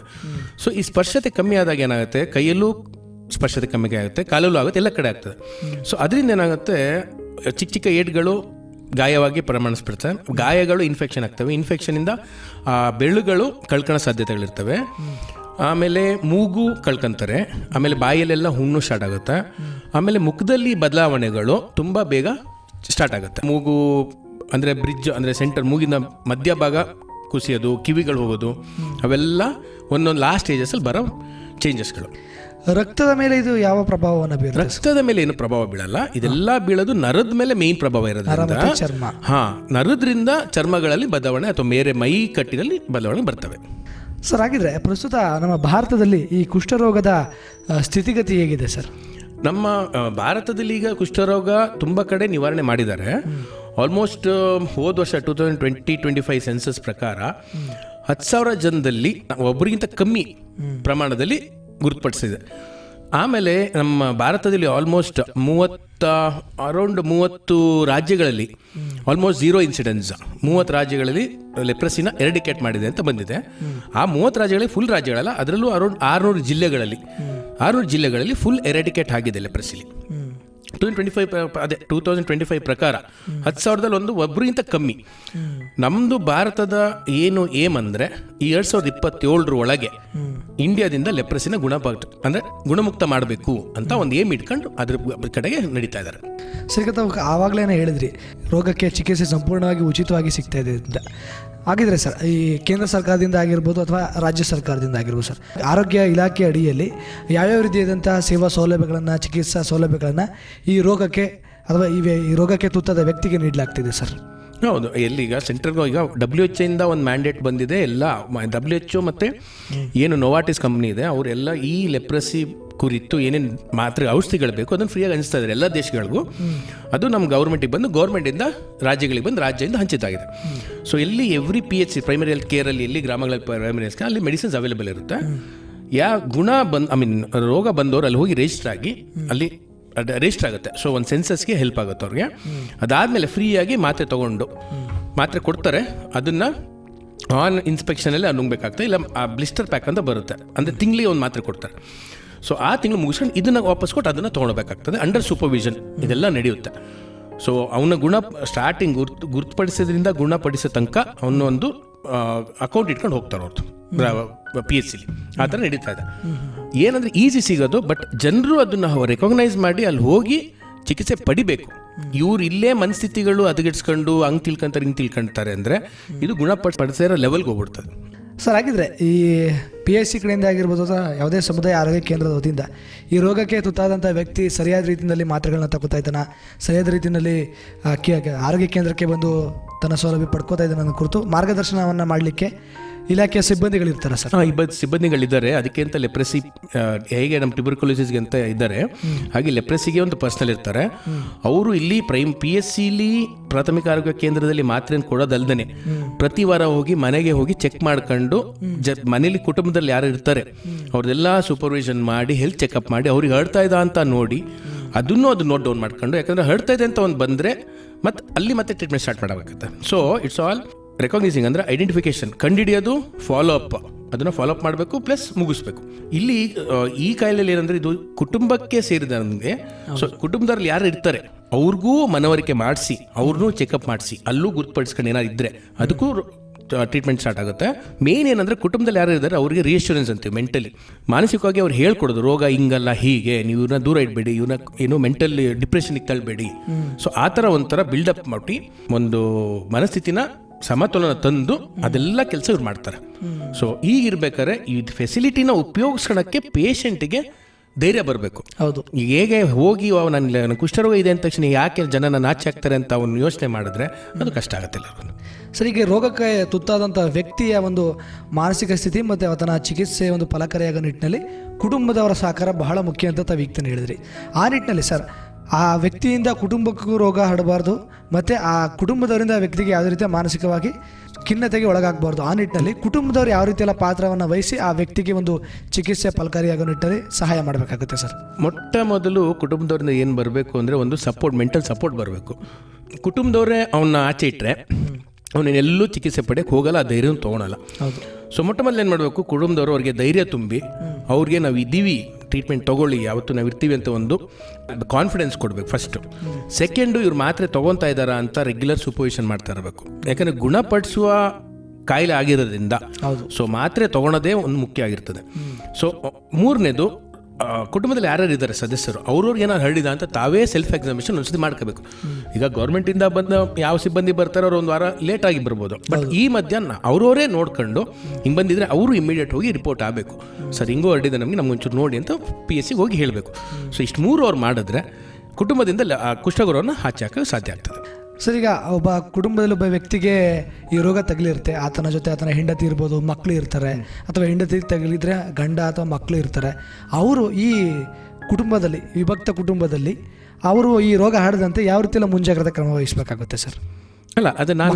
ಸೊ ಈ ಸ್ಪರ್ಶತೆ ಕಮ್ಮಿ ಆದಾಗ ಏನಾಗುತ್ತೆ, ಕೈಯಲ್ಲೂ ಸ್ಪರ್ಶತೆ ಕಮ್ಮಿ ಆಗುತ್ತೆ, ಕಾಲಲ್ಲೂ ಆಗುತ್ತೆ, ಎಲ್ಲ ಕಡೆ ಆಗ್ತದೆ. ಸೊ ಅದರಿಂದ ಏನಾಗುತ್ತೆ, ಚಿಕ್ಕ ಚಿಕ್ಕ ಏಟ್ಗಳು ಗಾಯವಾಗಿ ಪರಿಣಮಿಸ್ಬಿಡ್ತವೆ. ಗಾಯಗಳು ಇನ್ಫೆಕ್ಷನ್ ಆಗ್ತವೆ. ಇನ್ಫೆಕ್ಷನಿಂದ ಬೆರಳುಗಳು ಕಳ್ಕೊಳ್ಳೋ ಸಾಧ್ಯತೆಗಳಿರ್ತವೆ. ಆಮೇಲೆ ಮೂಗು ಕಳ್ಕೊಂತಾರೆ. ಆಮೇಲೆ ಬಾಯಲ್ಲೆಲ್ಲ ಹುಣ್ಣು ಸ್ಟಾರ್ಟ್ ಆಗುತ್ತೆ. ಆಮೇಲೆ ಮುಖದಲ್ಲಿ ಬದಲಾವಣೆಗಳು ತುಂಬ ಬೇಗ ಸ್ಟಾರ್ಟ್ ಆಗುತ್ತೆ. ಮೂಗು ಅಂದರೆ ಬ್ರಿಡ್ಜ್ ಅಂದರೆ ಸೆಂಟರ್ ಮೂಗಿನ ಮಧ್ಯಭಾಗ ಕುಸಿಯೋದು, ಕಿವಿಗಳು ಹೋಗೋದು, ಅವೆಲ್ಲ ಒಂದೊಂದು ಲಾಸ್ಟ್ ಸ್ಟೇಜಸಲ್ಲಿ ಬರೋ ಚೇಂಜಸ್ಗಳು. ರಕ್ತದ ಮೇಲೆ ಇದು ಯಾವ ಪ್ರಭಾವವನ್ನು ಬೀರುತ್ತೆ? ರಕ್ತದ ಮೇಲೆ ಏನು ಪ್ರಭಾವ ಬೀಳಲ್ಲ. ಇದೆಲ್ಲ ಬೀಳೋದು ನರದ ಮೇಲೆ ಮೇನ್ ಪ್ರಭಾವ ಇರೋದ್ರಿಂದ ಚರ್ಮ. ನರದ್ರಿಂದ ಚರ್ಮಗಳಲ್ಲಿ ಬದಲಾವಣೆ ಅಥವಾ ಬೇರೆ ಮೈ ಕಟ್ಟಿನಲ್ಲಿ ಬದಲಾವಣೆ ಬರ್ತವೆ. ಸರ್, ಹಾಗಿದ್ರೆ ಪ್ರಸ್ತುತ ನಮ್ಮ ಭಾರತದಲ್ಲಿ ಈ ಕುಷ್ಠರೋಗದ ಸ್ಥಿತಿಗತಿ ಹೇಗಿದೆ ಸರ್? ನಮ್ಮ ಭಾರತದಲ್ಲಿ ಈಗ ಕುಷ್ಠರೋಗ ತುಂಬ ಕಡೆ ನಿವಾರಣೆ ಮಾಡಿದ್ದಾರೆ. ಆಲ್ಮೋಸ್ಟ್ ಹೋದ ವರ್ಷ 2020-25 ಸೆನ್ಸಸ್ ಪ್ರಕಾರ 10,000 ಜನದಲ್ಲಿ ಒಬ್ಬರಿಗಿಂತ ಕಮ್ಮಿ ಪ್ರಮಾಣದಲ್ಲಿ ಗುರುತುಪಡಿಸಿದೆ. ಆಮೇಲೆ ನಮ್ಮ ಭಾರತದಲ್ಲಿ ಆಲ್ಮೋಸ್ಟ್ 30 ರಾಜ್ಯಗಳಲ್ಲಿ ಆಲ್ಮೋಸ್ಟ್ 0 ಇನ್ಸಿಡೆನ್ಸ್. 30 ರಾಜ್ಯಗಳಲ್ಲಿ ಲೆಪ್ರಸಿನ ಎರಡಿಕೇಟ್ ಮಾಡಿದೆ ಅಂತ ಬಂದಿದೆ. ಆ 30 ರಾಜ್ಯಗಳಲ್ಲಿ ಫುಲ್ ರಾಜ್ಯಗಳಲ್ಲ, ಅದರಲ್ಲೂ ಅರೌಂಡ್ 600 ಜಿಲ್ಲೆಗಳಲ್ಲಿ ಫುಲ್ ಎರಡಿಕೇಟ್ ಆಗಿದೆ ಲೆಪ್ರಸಿಲಿ. 2025 ಪ್ರಕಾರ 10,000ದಲ್ಲಿ ಒಬ್ಬರಿಗಿಂತ ಕಮ್ಮಿ. ನಮ್ಮದು ಭಾರತದ ಏನು ಏಮ್ ಅಂದರೆ ಈ 2027 ಒಳಗೆ ಇಂಡಿಯಾದಿಂದ ಲೆಪ್ರಸಿನ ಗುಣಮುಕ್ತ ಮಾಡಬೇಕು ಅಂತ ಒಂದು ಏಮ್ ಇಟ್ಕೊಂಡು ಅದ್ರ ಕಡೆಗೆ ನಡೀತಾ ಇದ್ದಾರೆ. ಸರಿಗತ ಆವಾಗಲೇ ಹೇಳಿದ್ರಿ ರೋಗಕ್ಕೆ ಚಿಕಿತ್ಸೆ ಸಂಪೂರ್ಣವಾಗಿ ಉಚಿತವಾಗಿ ಸಿಗ್ತಾ ಇದೆ ಅಂತ. ಹಾಗಿದ್ರೆ ಸರ್, ಈ ಕೇಂದ್ರ ಸರ್ಕಾರದಿಂದ ಆಗಿರ್ಬೋದು ಅಥವಾ ರಾಜ್ಯ ಸರ್ಕಾರದಿಂದ ಆಗಿರ್ಬೋದು ಸರ್, ಆರೋಗ್ಯ ಇಲಾಖೆ ಅಡಿಯಲ್ಲಿ ಯಾವ್ಯಾವ ರೀತಿಯಾದಂತಹ ಸೇವಾ ಸೌಲಭ್ಯಗಳನ್ನು, ಚಿಕಿತ್ಸಾ ಸೌಲಭ್ಯಗಳನ್ನು ಈ ರೋಗಕ್ಕೆ ಅಥವಾ ಈ ರೋಗಕ್ಕೆ ತುತ್ತಾದ ವ್ಯಕ್ತಿಗೆ ನೀಡಲಾಗ್ತಿದೆ ಸರ್? ಹೌದು. ಎಲ್ಲಿಗ ಸೆಂಟ್ರಲ್ಗೂ ಈಗ WHO ಇಂದ ಒಂದು ಮ್ಯಾಂಡೇಟ್ ಬಂದಿದೆ. ಎಲ್ಲ WHO ಮತ್ತು ಏನು ನೋವಾಟಿಸ್ ಕಂಪ್ನಿ ಇದೆ ಅವರೆಲ್ಲ ಈ ಲೆಪ್ರಸಿ ಕುರಿತು ಏನೇನು ಔಷಧಿಗಳು ಬೇಕು ಅದನ್ನು ಫ್ರೀಯಾಗಿ ಹಂಚ್ತಾ ಇದ್ದಾರೆ ಎಲ್ಲ ದೇಶಗಳಿಗೂ. ಅದು ನಮ್ಮ ಗೌರ್ಮೆಂಟಿಗೆ ಬಂದು ಗೌರ್ಮೆಂಟಿಂದ ರಾಜ್ಯಗಳಿಗೆ ಬಂದು ರಾಜ್ಯದಿಂದ ಹಂಚಿತಾಗಿದೆ. ಸೊ ಎಲ್ಲಿ ಎವ್ರಿ PHC ಪ್ರೈಮರಿ ಹೆಲ್ತ್ ಕೇರಲ್ಲಿ ಎಲ್ಲಿ ಗ್ರಾಮಗಳಲ್ಲಿ ಪ್ರೈಮರಿ ಹೆಲ್ತ್ ಕೇರ್ ಅಲ್ಲಿ ಮೆಡಿಸಿನ್ಸ್ ಅವೈಲೇಬಲ್ ಇರುತ್ತೆ. ರೋಗ ಬಂದವರು ಅಲ್ಲಿ ಹೋಗಿ ರಿಜಿಸ್ಟರ್ ಆಗಿ ಅಲ್ಲಿ ರಿಜಿಸ್ಟರ್ ಆಗುತ್ತೆ. ಸೊ ಒಂದು ಸೆನ್ಸಸ್ಗೆ ಹೆಲ್ಪ್ ಆಗುತ್ತೆ ಅವ್ರಿಗೆ. ಅದಾದಮೇಲೆ ಫ್ರೀಯಾಗಿ ಮಾತ್ರೆ ತೊಗೊಂಡು ಮಾತ್ರೆ ಕೊಡ್ತಾರೆ. ಅದನ್ನು ಆನ್ ಇನ್ಸ್ಪೆಕ್ಷನಲ್ಲಿ ನುಂಗಬೇಕಾಗ್ತದೆ. ಇಲ್ಲ ಆ ಬ್ಲಿಸ್ಟರ್ ಪ್ಯಾಕ್ ಅಂತ ಬರುತ್ತೆ, ಅಂದರೆ ತಿಂಗಳಿಗೆ ಒಂದು ಮಾತ್ರೆ ಕೊಡ್ತಾರೆ. ಸೊ ಆ ತಿಂಗಳು ಮುಗಿಸ್ಕೊಂಡು ಇದನ್ನು ವಾಪಸ್ ಕೊಟ್ಟು ಅದನ್ನು ತೊಗೊಳ್ಬೇಕಾಗ್ತದೆ. ಅಂಡರ್ ಸೂಪರ್ವಿಷನ್ ಇದೆಲ್ಲ ನಡೆಯುತ್ತೆ. ಸೊ ಅವನ ಸ್ಟಾರ್ಟಿಂಗ್ ಗುರುತುಪಡಿಸೋದ್ರಿಂದ ಗುಣಪಡಿಸೋ ತನಕ ಅವನೊಂದು ಅಕೌಂಟ್ ಇಟ್ಕೊಂಡು ಹೋಗ್ತಾರೆ ಅವ್ರದ್ದು PHCಲಿ. ಆ ಥರ ನಡೀತಾ ಇದೆ. ಏನಂದರೆ ಈಸಿ ಸಿಗೋದು, ಬಟ್ ಜನರು ಅದನ್ನು ರೆಕಗ್ನೈಸ್ ಮಾಡಿ ಅಲ್ಲಿ ಹೋಗಿ ಚಿಕಿತ್ಸೆ ಪಡಿಬೇಕು. ಇವ್ರು ಇಲ್ಲೇ ಮನಸ್ಥಿತಿಗಳು ಹದಗೆಡ್ಸ್ಕೊಂಡು ಹಂಗೆ ತಿಳ್ಕೊಂತಾರೆ ಹಿಂಗೆ ತಿಳ್ಕೊಳ್ತಾರೆ ಅಂದರೆ ಇದು ಗುಣಪಡಿಸಿರೋ ಲೆವೆಲ್ಗೆ ಹೋಗ್ಬಿಡ್ತದೆ. ಸರ್, ಹಾಗಿದ್ರೆ ಈ PHC ಕಡೆಯಿಂದ ಆಗಿರ್ಬೋದು ಅಥವಾ ಯಾವುದೇ ಸಮುದಾಯ ಆರೋಗ್ಯ ಕೇಂದ್ರದ ವತಿಯಿಂದ ಈ ರೋಗಕ್ಕೆ ತುತ್ತಾದಂಥ ವ್ಯಕ್ತಿ ಸರಿಯಾದ ರೀತಿಯಲ್ಲಿ ಮಾತ್ರೆಗಳನ್ನ ತಗೋತಾ ಇದ್ದಾನ, ಸರಿಯಾದ ರೀತಿಯಲ್ಲಿ ಆರೋಗ್ಯ ಕೇಂದ್ರಕ್ಕೆ ಬಂದು ತನ್ನ ಸೌಲಭ್ಯ ಪಡ್ಕೋತಾ ಇದ್ದಾನೆ ಅನ್ನೋ ಕುರಿತು ಮಾರ್ಗದರ್ಶನವನ್ನು ಮಾಡಲಿಕ್ಕೆ ಇಲಾಖೆಯ ಸಿಬ್ಬಂದಿಗಳಿರ್ತಾರೆ ಸರ್? ಸಿಬ್ಬಂದಿಗಳಿದ್ದಾರೆ. ಅದಕ್ಕೆ ಅಂತ ಲೆಪ್ರೆಸಿ ಹೇಗೆ ನಮ್ಮ ಟ್ಯೂಬರ್ಕ್ಯುಲೋಸಿಸ್ಗೆ ಅಂತ ಇದ್ದಾರೆ, ಹಾಗೆ ಲೆಪ್ರೆಸಿಗೆ ಒಂದು ಪರ್ಸನಲ್ ಇರ್ತಾರೆ. ಅವರು ಇಲ್ಲಿ PHCಲಿ ಪ್ರಾಥಮಿಕ ಆರೋಗ್ಯ ಕೇಂದ್ರದಲ್ಲಿ ಮಾತ್ರೆಯನ್ನು ಕೊಡೋದಲ್ದೇ ಪ್ರತಿ ವಾರ ಹೋಗಿ ಮನೆಗೆ ಹೋಗಿ ಚೆಕ್ ಮಾಡ್ಕೊಂಡು ಮನೇಲಿ ಕುಟುಂಬದಲ್ಲಿ ಯಾರು ಇರ್ತಾರೆ ಅವ್ರದ್ದೆಲ್ಲ ಸೂಪರ್ವಿಷನ್ ಮಾಡಿ ಹೆಲ್ತ್ ಚೆಕಪ್ ಮಾಡಿ ಅವ್ರಿಗೆ ಹರಡ್ತಾ ಇದೆ ಅಂತ ನೋಡಿ ಅದು ನೋಟ್ ಡೌನ್ ಮಾಡ್ಕೊಂಡು, ಯಾಕಂದರೆ ಹರಡ್ತಾ ಇದೆ ಅಂತ ಒಂದು ಬಂದರೆ ಮತ್ತೆ ಟ್ರೀಟ್ಮೆಂಟ್ ಸ್ಟಾರ್ಟ್ ಮಾಡಬೇಕಾಗುತ್ತೆ. ಸೊ ಇಟ್ಸ್ ಆಲ್ ರೆಕಾಗ್ನೈಸಿಂಗ್ ಅಂದರೆ ಐಡೆಂಟಿಫಿಕೇಶನ್, ಕಂಡುಹಿಡಿಯೋದು, ಫಾಲೋಅಪ್, ಅದನ್ನು ಫಾಲೋಅಪ್ ಮಾಡಬೇಕು ಪ್ಲಸ್ ಮುಗಿಸ್ಬೇಕು. ಇಲ್ಲಿ ಈ ಕಾಯಿಲೆಯಲ್ಲಿ ಏನಂದರೆ ಇದು ಕುಟುಂಬಕ್ಕೆ ಸೇರಿದ ನಮಗೆ. ಸೊ ಕುಟುಂಬದಲ್ಲಿ ಯಾರು ಇರ್ತಾರೆ ಅವ್ರಿಗೂ ಮನವರಿಕೆ ಮಾಡಿಸಿ ಅವ್ರನ್ನೂ ಚೆಕಪ್ ಮಾಡಿಸಿ ಅಲ್ಲೂ ಗುರುತುಪಡಿಸ್ಕೊಂಡು ಏನಾರು ಇದ್ದರೆ ಅದಕ್ಕೂ ಟ್ರೀಟ್ಮೆಂಟ್ ಸ್ಟಾರ್ಟ್ ಆಗುತ್ತೆ. ಮೇನ್ ಏನಂದರೆ ಕುಟುಂಬದಲ್ಲಿ ಯಾರು ಇದ್ದಾರೆ ಅವ್ರಿಗೆ ರಿಯಶ್ಯೂರೆನ್ಸ್ ಅಂತೀವಿ, ಮೆಂಟಲಿ ಮಾನಸಿಕವಾಗಿ ಅವ್ರು ಹೇಳ್ಕೊಡೋದು ರೋಗ ಹಿಂಗಲ್ಲ, ಹೀಗೆ ನೀವು ಇವ್ರನ್ನ ದೂರ ಇಡಬೇಡಿ, ಇವ್ರನ್ನ ಏನು ಮೆಂಟಲಿ ಡಿಪ್ರೆಷನ್ಗೆ ತಳ್ಳಬೇಡಿ. ಸೊ ಆ ಥರ ಒಂಥರ ಬಿಲ್ಡಪ್ ಮಾಡಿ ಒಂದು ಮನಸ್ಥಿತಿನ ಸಮತೋಲನ ತಂದು ಅದೆಲ್ಲ ಕೆಲಸ ಇವ್ರು ಮಾಡ್ತಾರೆ. ಸೊ ಈಗಿರ್ಬೇಕಾದ್ರೆ ಈ ಫೆಸಿಲಿಟಿನ ಉಪಯೋಗಿಸ್ಕೊಳಕ್ಕೆ ಪೇಷಂಟಿಗೆ ಧೈರ್ಯ ಬರಬೇಕು. ಹೌದು. ಈಗ ಹೇಗೆ ಹೋಗಿ ನನ್ನ ಕುಷ್ಠರೋಗ ಇದೆ ಅಂದ ತಕ್ಷಣ ಯಾಕೆ ಜನನ ನಾಚಿ ಹಾಕ್ತಾರೆ ಅಂತ ಅವನು ಯೋಚನೆ ಮಾಡಿದ್ರೆ ಅದು ಕಷ್ಟ ಆಗುತ್ತಿಲ್ಲ. ಸರ್, ಈಗ ರೋಗಕ್ಕೆ ತುತ್ತಾದಂಥ ವ್ಯಕ್ತಿಯ ಒಂದು ಮಾನಸಿಕ ಸ್ಥಿತಿ ಮತ್ತು ಆತನ ಚಿಕಿತ್ಸೆ ಒಂದು ಫಲಕಾರಿಯಾಗೋ ನಿಟ್ಟಿನಲ್ಲಿ ಕುಟುಂಬದವರ ಸಹಕಾರ ಬಹಳ ಮುಖ್ಯ ಅಂತ ತಾವು ಈಗ ಹೇಳಿದ್ರಿ. ಆ ನಿಟ್ಟಿನಲ್ಲಿ ಸರ್, ಆ ವ್ಯಕ್ತಿಯಿಂದ ಕುಟುಂಬಕ್ಕೂ ರೋಗ ಹರಡಬಾರ್ದು ಮತ್ತು ಆ ಕುಟುಂಬದವರಿಂದ ವ್ಯಕ್ತಿಗೆ ಯಾವುದೇ ರೀತಿಯ ಮಾನಸಿಕವಾಗಿ ಖಿನ್ನತೆಗೆ ಒಳಗಾಗಬಾರ್ದು. ಆ ನಿಟ್ಟಿನಲ್ಲಿ ಕುಟುಂಬದವರು ಯಾವ ರೀತಿಯೆಲ್ಲ ಪಾತ್ರವನ್ನು ವಹಿಸಿ ಆ ವ್ಯಕ್ತಿಗೆ ಒಂದು ಚಿಕಿತ್ಸೆ ಫಲಕಾರಿಯಾಗೋ ನಿಟ್ಟಿನಲ್ಲಿ ಸಹಾಯ ಮಾಡಬೇಕಾಗುತ್ತೆ ಸರ್? ಮೊಟ್ಟ ಮೊದಲು ಕುಟುಂಬದವರಿಂದ ಏನು ಬರಬೇಕು ಅಂದರೆ ಒಂದು ಸಪೋರ್ಟ್, ಮೆಂಟಲ್ ಸಪೋರ್ಟ್ ಬರಬೇಕು. ಕುಟುಂಬದವರೇ ಅವನ್ನ ಆಚೆ ಇಟ್ಟರೆ ಅವನೇನೆಲ್ಲೂ ಚಿಕಿತ್ಸೆ ಪಡೆಯೋಕ್ಕೆ ಹೋಗಲ್ಲ, ಆ ಧೈರ್ಯ ತೊಗೊಳಲ್ಲ. ಹೌದು. ಸೊ ಮೊಟ್ಟ ಮೊದಲು ಏನು ಮಾಡಬೇಕು, ಕುಟುಂಬದವರು ಅವ್ರಿಗೆ ಧೈರ್ಯ ತುಂಬಿ ಅವ್ರಿಗೆ ನಾವು ಇದ್ದೀವಿ, ಟ್ರೀಟ್ಮೆಂಟ್ ತೊಗೊಳ್ಳಿ, ಯಾವತ್ತು ನಾವು ಇರ್ತೀವಿ ಅಂತ ಒಂದು ಕಾನ್ಫಿಡೆನ್ಸ್ ಕೊಡಬೇಕು ಫಸ್ಟು. ಸೆಕೆಂಡು, ಇವ್ರು ಮಾತ್ರೆ ತೊಗೊತಾ ಇದ್ದಾರಾ ಅಂತ ರೆಗ್ಯುಲರ್ ಸೂಪರ್ವಿಷನ್ ಮಾಡ್ತಾ ಇರಬೇಕು. ಯಾಕಂದರೆ ಗುಣಪಡಿಸುವ ಕಾಯಿಲೆ ಆಗಿರೋದ್ರಿಂದ ಸೊ ಮಾತ್ರೆ ತೊಗೊಳೋದೇ ಒಂದು ಮುಖ್ಯ ಆಗಿರ್ತದೆ. ಸೊ ಮೂರನೇದು, ಕುಟುಂಬದಲ್ಲಿ ಯಾರ್ಯಾರು ಇದ್ದಾರೆ ಸದಸ್ಯರು, ಅವ್ರವ್ರಿಗೆ ಏನಾದ್ರು ಹರಡಿದ ಅಂತ ತಾವೇ ಸೆಲ್ಫ್ ಎಕ್ಸಾಮಿನೇಷನ್ ಒಂದ್ಸತಿ ಮಾಡ್ಕೋಬೇಕು. ಈಗ ಗೌರ್ಮೆಂಟಿಂದ ಬಂದ ಯಾವ ಸಿಬ್ಬಂದಿ ಬರ್ತಾರೋ ಅವ್ರು ಒಂದು ವಾರ ಲೇಟ್ ಆಗಿ ಬರ್ಬೋದು, ಬಟ್ ಈ ಮಧ್ಯಾಹ್ನ ಅವರವರೇ ನೋಡ್ಕೊಂಡು ಹಿಂಗೆ ಬಂದಿದ್ರೆ ಅವರು ಇಮಿಡಿಯೇಟ್ ಹೋಗಿ ರಿಪೋರ್ಟ್ ಆಗಬೇಕು. ಸರ್ ಹಿಂಗೂ ಹರಡಿದೆ ನಮಗೆ ಒಂಚೂರು ನೋಡಿ ಅಂತ PSCಗೆ ಹೋಗಿ ಹೇಳಬೇಕು. ಸೊ ಇಷ್ಟು ಮೂರು ಅವ್ರು ಮಾಡಿದ್ರೆ ಕುಟುಂಬದಿಂದ ಕುಷ್ಠರೋಗವನ್ನು ಆಚೆ ಹಾಕೋಕ್ಕೆ ಸಾಧ್ಯ ಆಗ್ತದೆ. ಸರ್, ಈಗ ಒಬ್ಬ ಕುಟುಂಬದಲ್ಲಿ ಒಬ್ಬ ವ್ಯಕ್ತಿಗೆ ಈ ರೋಗ ತಗಲಿರುತ್ತೆ, ಆತನ ಜೊತೆ ಆತನ ಹೆಂಡತಿ ಇರ್ಬೋದು, ಮಕ್ಕಳು ಇರ್ತಾರೆ, ಅಥವಾ ಹೆಂಡತಿ ತಗಲಿದ್ರೆ ಗಂಡ ಅಥವಾ ಮಕ್ಕಳು ಇರ್ತಾರೆ. ಅವರು ಈ ಕುಟುಂಬದಲ್ಲಿ, ವಿಭಕ್ತ ಕುಟುಂಬದಲ್ಲಿ ಅವರು ಈ ರೋಗ ಹರಡದಂತೆ ಯಾವ ರೀತಿಯಲ್ಲ ಮುಂಜಾಗ್ರತಾ ಕ್ರಮ ವಹಿಸಬೇಕಾಗುತ್ತೆ ಸರ್? ಅಲ್ಲ, ಅದು ನಾನು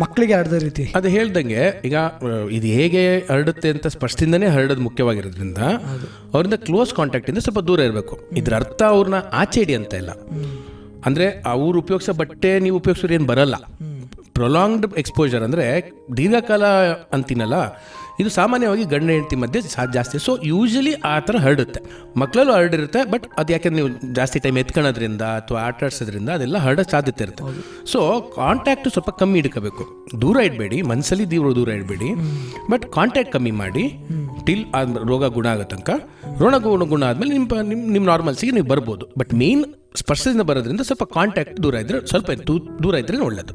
ಮಕ್ಕಳಿಗೆ ಹರಡದ ರೀತಿ ಅದು ಹೇಳ್ದಂಗೆ, ಈಗ ಇದು ಹೇಗೆ ಹರಡುತ್ತೆ ಅಂತ ಸ್ಪಷ್ಟದಿಂದನೇ ಹರಡೋದು ಮುಖ್ಯವಾಗಿರೋದ್ರಿಂದ ಅವರಿಂದ ಕ್ಲೋಸ್ ಕಾಂಟ್ಯಾಕ್ಟಿಂದ ಸ್ವಲ್ಪ ದೂರ ಇರಬೇಕು. ಇದ್ರ ಅರ್ಥ ಅವ್ರನ್ನ ಆಚೆ ಇಡಿ ಅಂತ ಇಲ್ಲ. ಅಂದರೆ ಅವ್ರು ಉಪಯೋಗಿಸೋ ಬಟ್ಟೆ ನೀವು ಉಪಯೋಗಿಸೋರು ಏನು ಬರಲ್ಲ. ಪ್ರೊಲಾಂಗ್ಡ್ ಎಕ್ಸ್ಪೋಜರ್ ಅಂದರೆ ದೀರ್ಘಕಾಲ ಅಂತೀನಲ್ಲ, ಇದು ಸಾಮಾನ್ಯವಾಗಿ ಗಂಡ ಹೆಂಡತಿ ಮಧ್ಯೆ ಜಾಸ್ತಿ. ಸೊ ಯೂಶಲಿ ಆ ಥರ ಹರಡುತ್ತೆ. ಮಕ್ಕಳಲ್ಲೂ ಹರಡಿರುತ್ತೆ, ಬಟ್ ಅದು ಯಾಕೆಂದ್ರೆ ನೀವು ಜಾಸ್ತಿ ಟೈಮ್ ಎತ್ಕೊಳ್ಳೋದ್ರಿಂದ ಅಥವಾ ಆಟ ಆಡ್ಸೋದ್ರಿಂದ ಅದೆಲ್ಲ ಹರಡೋ ಸಾಧ್ಯತೆ ಇರುತ್ತೆ. ಸೊ ಕಾಂಟ್ಯಾಕ್ಟು ಸ್ವಲ್ಪ ಕಮ್ಮಿ ಇಡ್ಕೋಬೇಕು. ದೂರ ಇಡಬೇಡಿ, ಮನಸ್ಸಲ್ಲಿ ದೂರ ಇಡಬೇಡಿ, ಬಟ್ ಕಾಂಟ್ಯಾಕ್ಟ್ ಕಮ್ಮಿ ಮಾಡಿ ಟಿಲ್ ಆ ರೋಗ ಗುಣ ಆಗೋ ತನಕ. ಗುಣ ಆದಮೇಲೆ ನಿಮ್ಮ ನಾರ್ಮಲ್ಸಿಗೆ ನೀವು ಬರ್ಬೋದು. ಬಟ್ ಮೇನ್ ಸ್ಪರ್ಶದಿಂದ ಬರೋದ್ರಿಂದ ಸ್ವಲ್ಪ ಕಾಂಟ್ಯಾಕ್ಟ್ ದೂರ ಇದ್ದರೆ, ಸ್ವಲ್ಪ ದೂರ ಇದ್ದರೆ ಒಳ್ಳೆಯದು.